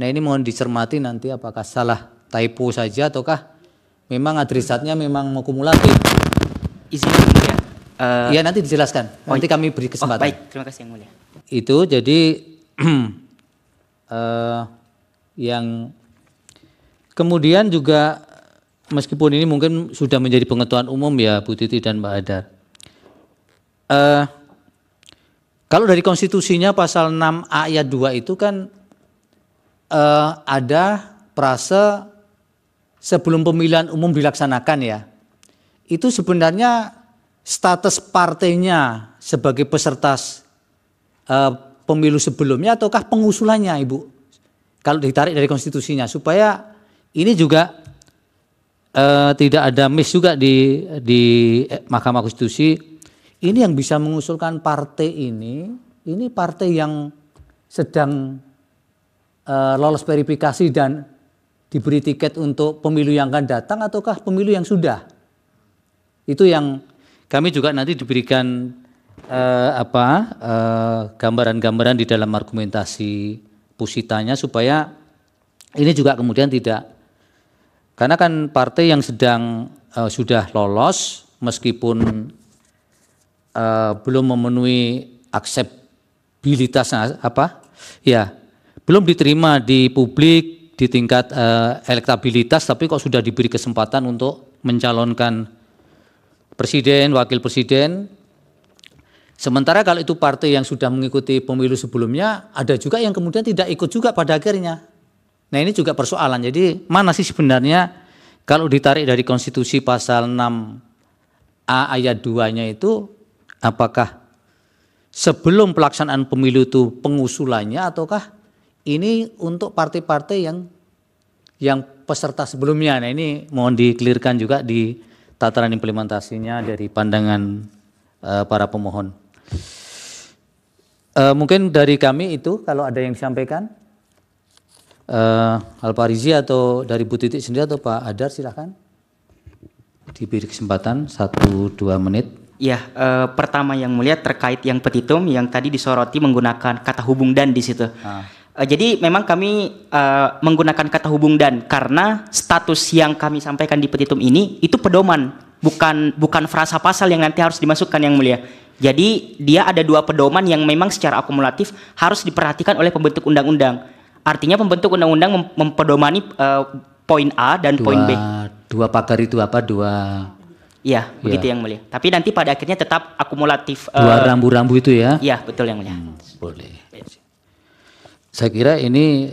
Nah ini mohon dicermati nanti apakah salah typo saja ataukah memang adresatnya memang mau kumulatif. Izin yang mulia. Ya nanti dijelaskan. Nanti kami beri kesempatan. Baik, terima kasih yang mulia. Itu jadi yang kemudian juga meskipun ini mungkin sudah menjadi pengetahuan umum ya Bu Titi dan Mbak Hadar. Kalau dari konstitusinya pasal 6 ayat 2 itu kan ada frase sebelum pemilihan umum dilaksanakan ya. Itu sebenarnya status partainya sebagai peserta pemilu sebelumnya ataukah pengusulannya Ibu? Kalau ditarik dari konstitusinya supaya ini juga tidak ada miss juga di Mahkamah Konstitusi. Ini yang bisa mengusulkan partai ini partai yang sedang lolos verifikasi dan diberi tiket untuk pemilu yang akan datang ataukah pemilu yang sudah? Itu yang kami juga nanti diberikan gambaran-gambaran di dalam argumentasi pusitanya supaya ini juga kemudian tidak, karena kan partai yang sedang sudah lolos meskipun belum memenuhi akseptabilitas belum diterima di publik di tingkat elektabilitas, tapi kok sudah diberi kesempatan untuk mencalonkan presiden, wakil presiden. Sementara kalau itu partai yang sudah mengikuti pemilu sebelumnya, ada juga yang kemudian tidak ikut juga pada akhirnya. Nah ini juga persoalan. Jadi mana sih sebenarnya kalau ditarik dari konstitusi pasal 6A ayat 2-nya itu, apakah sebelum pelaksanaan pemilu itu pengusulannya ataukah ini untuk partai-partai yang peserta sebelumnya? Nah ini mohon dikelirkan juga di tataran implementasinya dari pandangan para pemohon. Mungkin dari kami itu kalau ada yang disampaikan, Al-Farizi atau dari Bu Titik sendiri atau Pak Hadar silahkan diberi kesempatan 1-2 menit. Ya, pertama yang mulia terkait yang petitum yang tadi disoroti menggunakan kata hubung dan di situ. Jadi memang kami menggunakan kata hubung dan karena status yang kami sampaikan di petitum ini itu pedoman, bukan frasa pasal yang nanti harus dimasukkan yang mulia. Jadi dia ada 2 pedoman yang memang secara akumulatif harus diperhatikan oleh pembentuk undang-undang. Artinya pembentuk undang-undang mempedomani poin A dan poin B. 2 pagar itu apa? 2 Iya, begitu yang mulia. Tapi nanti pada akhirnya tetap akumulatif. 2 rambu-rambu itu ya? Iya, betul yang mulia. Boleh. Saya kira ini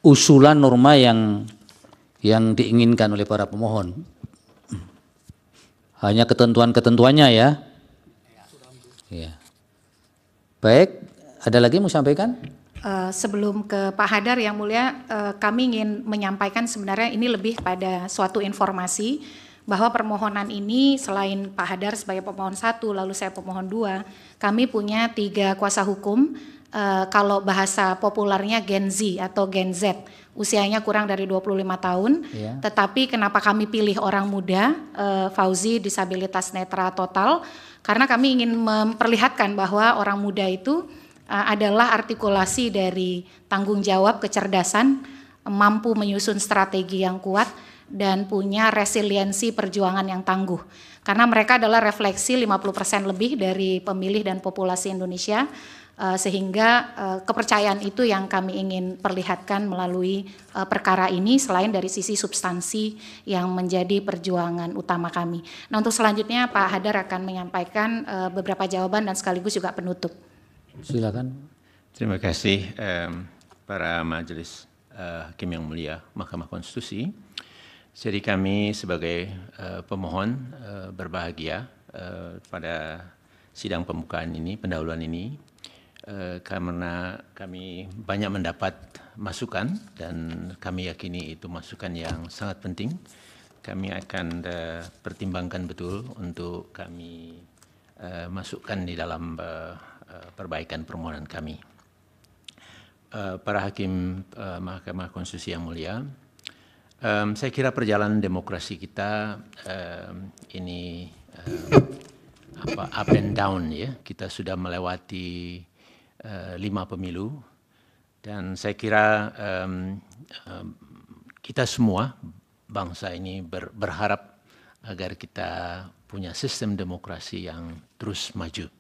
usulan norma yang diinginkan oleh para pemohon. Hanya ketentuan-ketentuannya ya. Ya. Baik, ada lagi mau sampaikan? Sebelum ke Pak Hadar yang mulia, kami ingin menyampaikan sebenarnya ini lebih pada suatu informasi bahwa permohonan ini selain Pak Hadar sebagai pemohon 1, lalu saya pemohon 2, kami punya 3 kuasa hukum, kalau bahasa populernya Gen Z atau Gen Z, usianya kurang dari 25 tahun, tetapi kenapa kami pilih orang muda, Fauzi disabilitas netra total, karena kami ingin memperlihatkan bahwa orang muda itu adalah artikulasi dari tanggung jawab, kecerdasan, mampu menyusun strategi yang kuat, dan punya resiliensi perjuangan yang tangguh. Karena mereka adalah refleksi 50% lebih dari pemilih dan populasi Indonesia, sehingga kepercayaan itu yang kami ingin perlihatkan melalui perkara ini selain dari sisi substansi yang menjadi perjuangan utama kami. Nah untuk selanjutnya Pak Hadar akan menyampaikan beberapa jawaban dan sekaligus juga penutup. Silakan. Terima kasih para majelis hakim yang mulia Mahkamah Konstitusi. Jadi kami sebagai pemohon berbahagia pada sidang pembukaan ini, pendahuluan ini, karena kami banyak mendapat masukan dan kami yakini itu masukan yang sangat penting. Kami akan pertimbangkan betul untuk kami masukkan di dalam perbaikan permohonan kami. Para hakim Mahkamah Konstitusi yang mulia, saya kira perjalanan demokrasi kita ini up and down ya. Kita sudah melewati 5 pemilu dan saya kira kita semua bangsa ini berharap agar kita punya sistem demokrasi yang terus maju.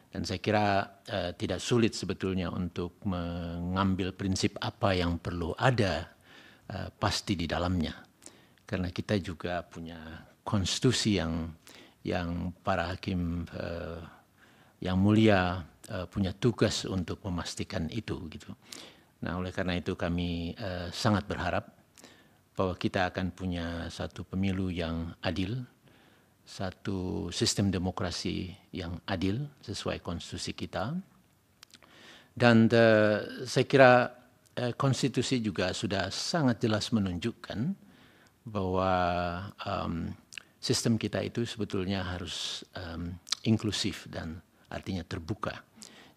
Dan saya kira tidak sulit sebetulnya untuk mengambil prinsip apa yang perlu ada pasti di dalamnya. karena kita juga punya konstitusi yang para hakim yang mulia punya tugas untuk memastikan itu gitu. Nah, oleh karena itu kami sangat berharap bahwa kita akan punya satu pemilu yang adil, satu sistem demokrasi yang adil sesuai konstitusi kita. Dan saya kira konstitusi juga sudah sangat jelas menunjukkan bahwa sistem kita itu sebetulnya harus inklusif dan artinya terbuka.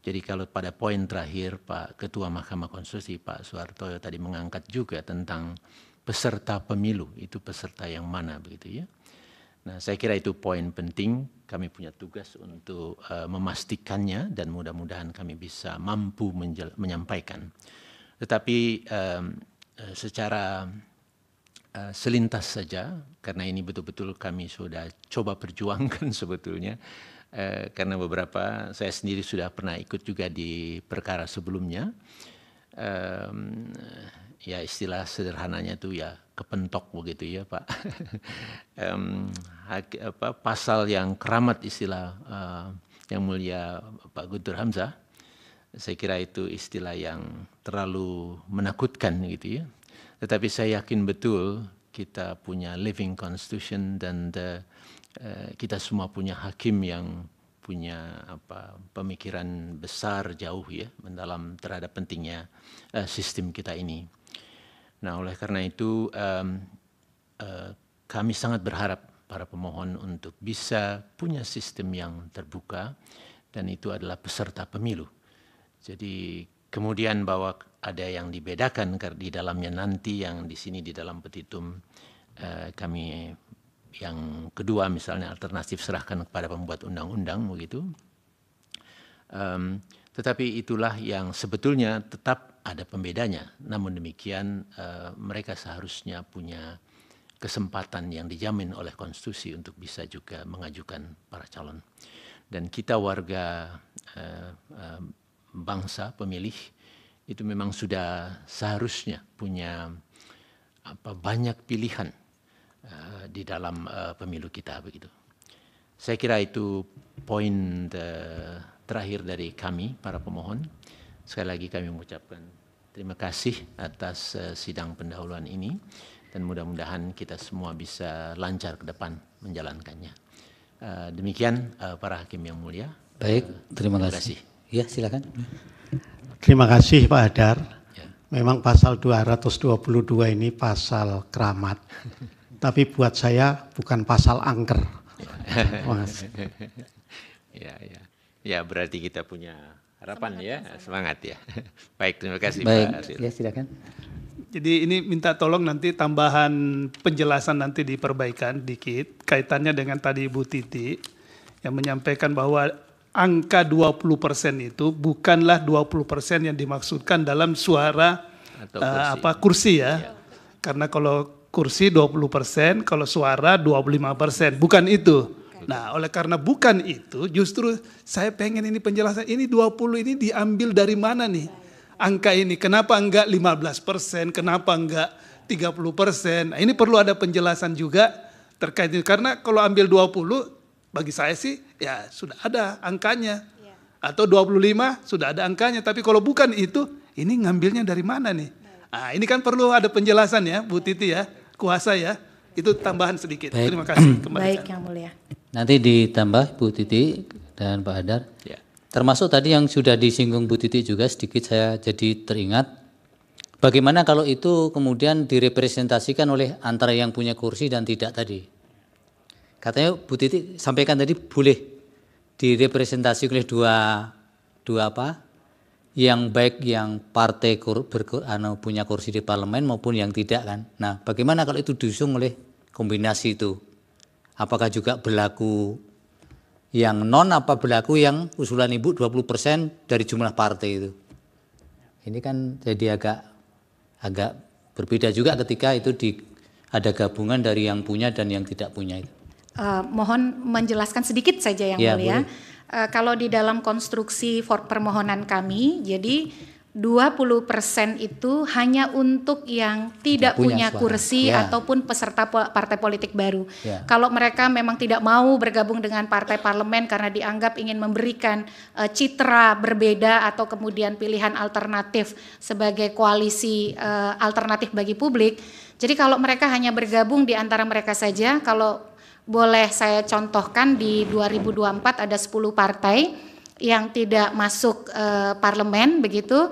Jadi kalau pada poin terakhir Pak Ketua Mahkamah Konstitusi Pak Suhartoyo tadi mengangkat juga tentang peserta pemilu, itu peserta yang mana begitu ya. Nah, saya kira itu poin penting, kami punya tugas untuk memastikannya dan mudah-mudahan kami bisa mampu menyampaikan. Tetapi secara selintas saja, karena ini betul-betul kami sudah coba perjuangkan sebetulnya, karena beberapa saya sendiri sudah pernah ikut juga di perkara sebelumnya. Ya istilah sederhananya itu ya kepentok begitu ya Pak. Pasal yang keramat istilah yang mulia Pak Guntur Hamzah, saya kira itu istilah yang terlalu menakutkan gitu ya. Tetapi saya yakin betul kita punya living constitution dan kita semua punya hakim yang punya pemikiran besar jauh ya mendalam terhadap pentingnya sistem kita ini. Nah, oleh karena itu kami sangat berharap para pemohon untuk bisa punya sistem yang terbuka dan itu adalah peserta pemilu. Jadi kemudian bahwa ada yang dibedakan di dalamnya nanti yang di sini di dalam petitum kami yang kedua misalnya alternatif serahkan kepada pembuat undang-undang begitu. Tetapi itulah yang sebetulnya tetap ada pembedanya. Namun demikian mereka seharusnya punya kesempatan yang dijamin oleh konstitusi untuk bisa juga mengajukan para calon. Dan kita warga bangsa pemilih itu memang sudah seharusnya punya banyak pilihan di dalam pemilu kita begitu. Saya kira itu poin terakhir dari kami para pemohon. Sekali lagi kami mengucapkan terima kasih atas sidang pendahuluan ini dan mudah-mudahan kita semua bisa lancar ke depan menjalankannya. Demikian para hakim yang mulia. Baik, terima kasih. Ya, silakan. Terima kasih Pak Hadar. Ya. Memang pasal 222 ini pasal keramat. Tapi buat saya bukan pasal angker. Ya, berarti kita punya harapan ya, semangat ya. Baik, terima kasih Baik, Pak Arsil. Ya silakan. Jadi ini minta tolong nanti tambahan penjelasan nanti diperbaikan dikit kaitannya dengan tadi Ibu Titi yang menyampaikan bahwa angka 20% itu bukanlah 20% yang dimaksudkan dalam suara kursi ya. Karena kalau kursi 20%, kalau suara 25%, bukan itu. Nah, oleh karena bukan itu, justru saya pengen ini penjelasan, ini 20 ini diambil dari mana nih? Angka ini, kenapa enggak 15%, kenapa enggak 30%? Nah, ini perlu ada penjelasan juga terkait itu. Karena kalau ambil 20, bagi saya sih ya sudah ada angkanya. Atau 25 sudah ada angkanya, tapi kalau bukan itu, ini ngambilnya dari mana nih? Nah, ini kan perlu ada penjelasan ya, Bu Titi ya. Kuasa ya, itu tambahan sedikit. Baik. Terima kasih. Baik, Yang Mulia. Nanti ditambah Bu Titi dan Pak Hadar. Ya. Termasuk tadi yang sudah disinggung Bu Titi juga sedikit saya jadi teringat. Bagaimana kalau itu kemudian direpresentasikan oleh antara yang punya kursi dan tidak tadi. Katanya Bu Titi sampaikan tadi boleh direpresentasi oleh dua yang baik yang partai punya kursi di parlemen maupun yang tidak kan. Nah, bagaimana kalau itu diusung oleh kombinasi itu? Apakah juga berlaku yang non apa berlaku yang usulan Ibu 20% dari jumlah partai itu? Ini kan jadi agak berbeda juga ketika itu ada gabungan dari yang punya dan yang tidak punya itu. Mohon menjelaskan sedikit saja Yang Mulia. Kalau di dalam konstruksi permohonan kami, jadi 20% itu hanya untuk yang tidak punya suara. kursi Ya. ataupun peserta partai politik baru. Ya. Kalau mereka memang tidak mau bergabung dengan partai parlemen karena dianggap ingin memberikan citra berbeda atau kemudian pilihan alternatif sebagai koalisi alternatif bagi publik. Jadi kalau mereka hanya bergabung di antara mereka saja, kalau boleh saya contohkan di 2024 ada 10 partai yang tidak masuk parlemen begitu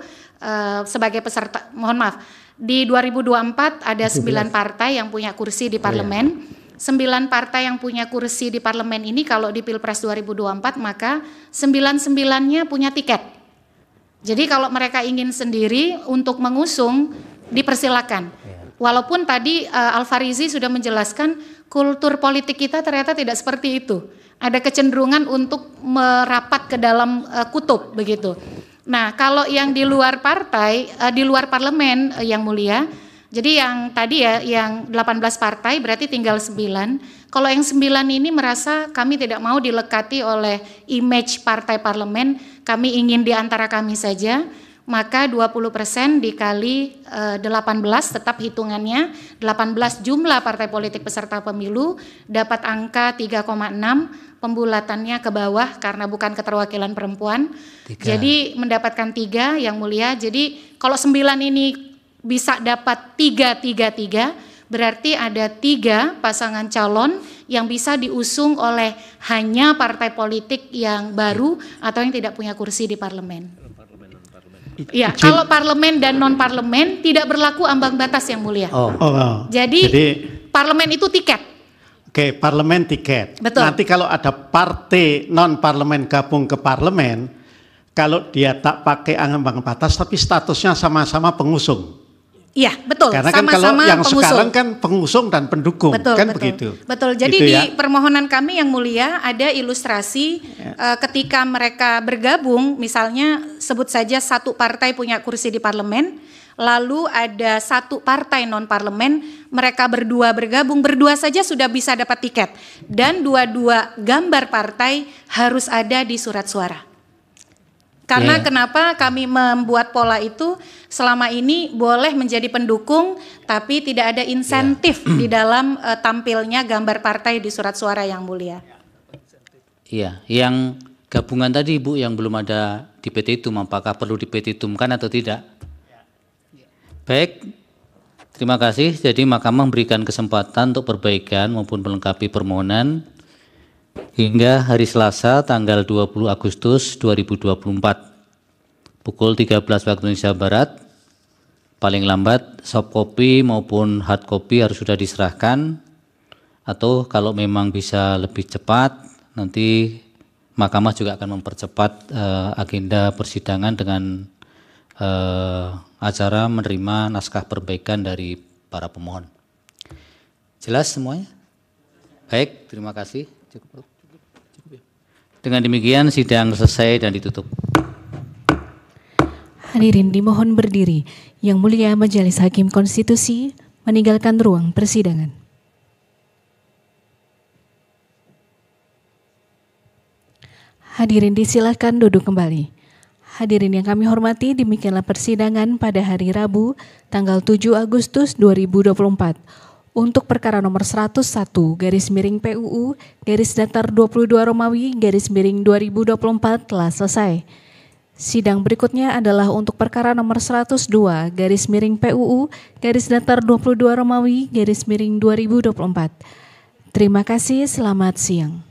sebagai peserta, mohon maaf, di 2024 ada 9 partai yang punya kursi di parlemen. 9 partai yang punya kursi di parlemen ini kalau di Pilpres 2024 maka 9-9-nya punya tiket. Jadi kalau mereka ingin sendiri untuk mengusung dipersilakan. Walaupun tadi Al-Farizi sudah menjelaskan kultur politik kita ternyata tidak seperti itu. Ada kecenderungan untuk merapat ke dalam kutub begitu. Nah, kalau yang di luar partai, di luar parlemen yang mulia, jadi yang tadi ya, yang 18 partai berarti tinggal 9. Kalau yang 9 ini merasa kami tidak mau dilekati oleh image partai parlemen, kami ingin di antara kami saja, maka 20% dikali 18 tetap hitungannya 18 jumlah partai politik peserta pemilu dapat angka 3,6, pembulatannya ke bawah karena bukan keterwakilan perempuan. 3. Jadi mendapatkan 3 yang mulia. Jadi kalau 9 ini bisa dapat 3, berarti ada 3 pasangan calon yang bisa diusung oleh hanya partai politik yang baru atau yang tidak punya kursi di parlemen. Ya, kalau parlemen dan non parlemen tidak berlaku ambang batas yang mulia. Jadi parlemen itu tiket. Oke, parlemen tiket. Betul. Nanti kalau ada partai non parlemen gabung ke parlemen, kalau dia tak pakai ambang batas tapi statusnya sama-sama pengusung. Iya, betul. Karena kan kalau sama-sama yang pengusung. sekarang kan pengusung dan pendukung, betul, kan betul, begitu. Betul. Jadi gitu di ya? permohonan kami yang mulia ada ilustrasi ketika mereka bergabung, misalnya sebut saja satu partai punya kursi di parlemen, lalu ada satu partai non parlemen, mereka berdua bergabung, berdua saja sudah bisa dapat tiket, dan dua-dua gambar partai harus ada di surat suara. Karena kenapa kami membuat pola itu, selama ini boleh menjadi pendukung tapi tidak ada insentif di dalam tampilnya gambar partai di surat suara yang mulia. Iya, yang gabungan tadi Ibu yang belum ada di petitum, apakah perlu dipetitumkan atau tidak? Baik, terima kasih. Jadi Mahkamah memberikan kesempatan untuk perbaikan maupun melengkapi permohonan hingga hari Selasa tanggal 20 Agustus 2024 pukul 13 waktu Indonesia Barat. Paling lambat soft copy maupun hard copy harus sudah diserahkan, atau kalau memang bisa lebih cepat nanti Mahkamah juga akan mempercepat agenda persidangan dengan acara menerima naskah perbaikan dari para pemohon. Jelas semuanya? Baik, terima kasih. Cukup. Dengan demikian sidang selesai dan ditutup. Hadirin dimohon berdiri. Yang Mulia Majelis Hakim Konstitusi meninggalkan ruang persidangan. Hadirin disilakan duduk kembali. Hadirin yang kami hormati, demikianlah persidangan pada hari Rabu tanggal 7 Agustus 2024. Untuk perkara nomor 101/PUU _22 Romawi _2024 telah selesai. Sidang berikutnya adalah untuk perkara nomor 102/PUU _22 Romawi _2024. Terima kasih, selamat siang.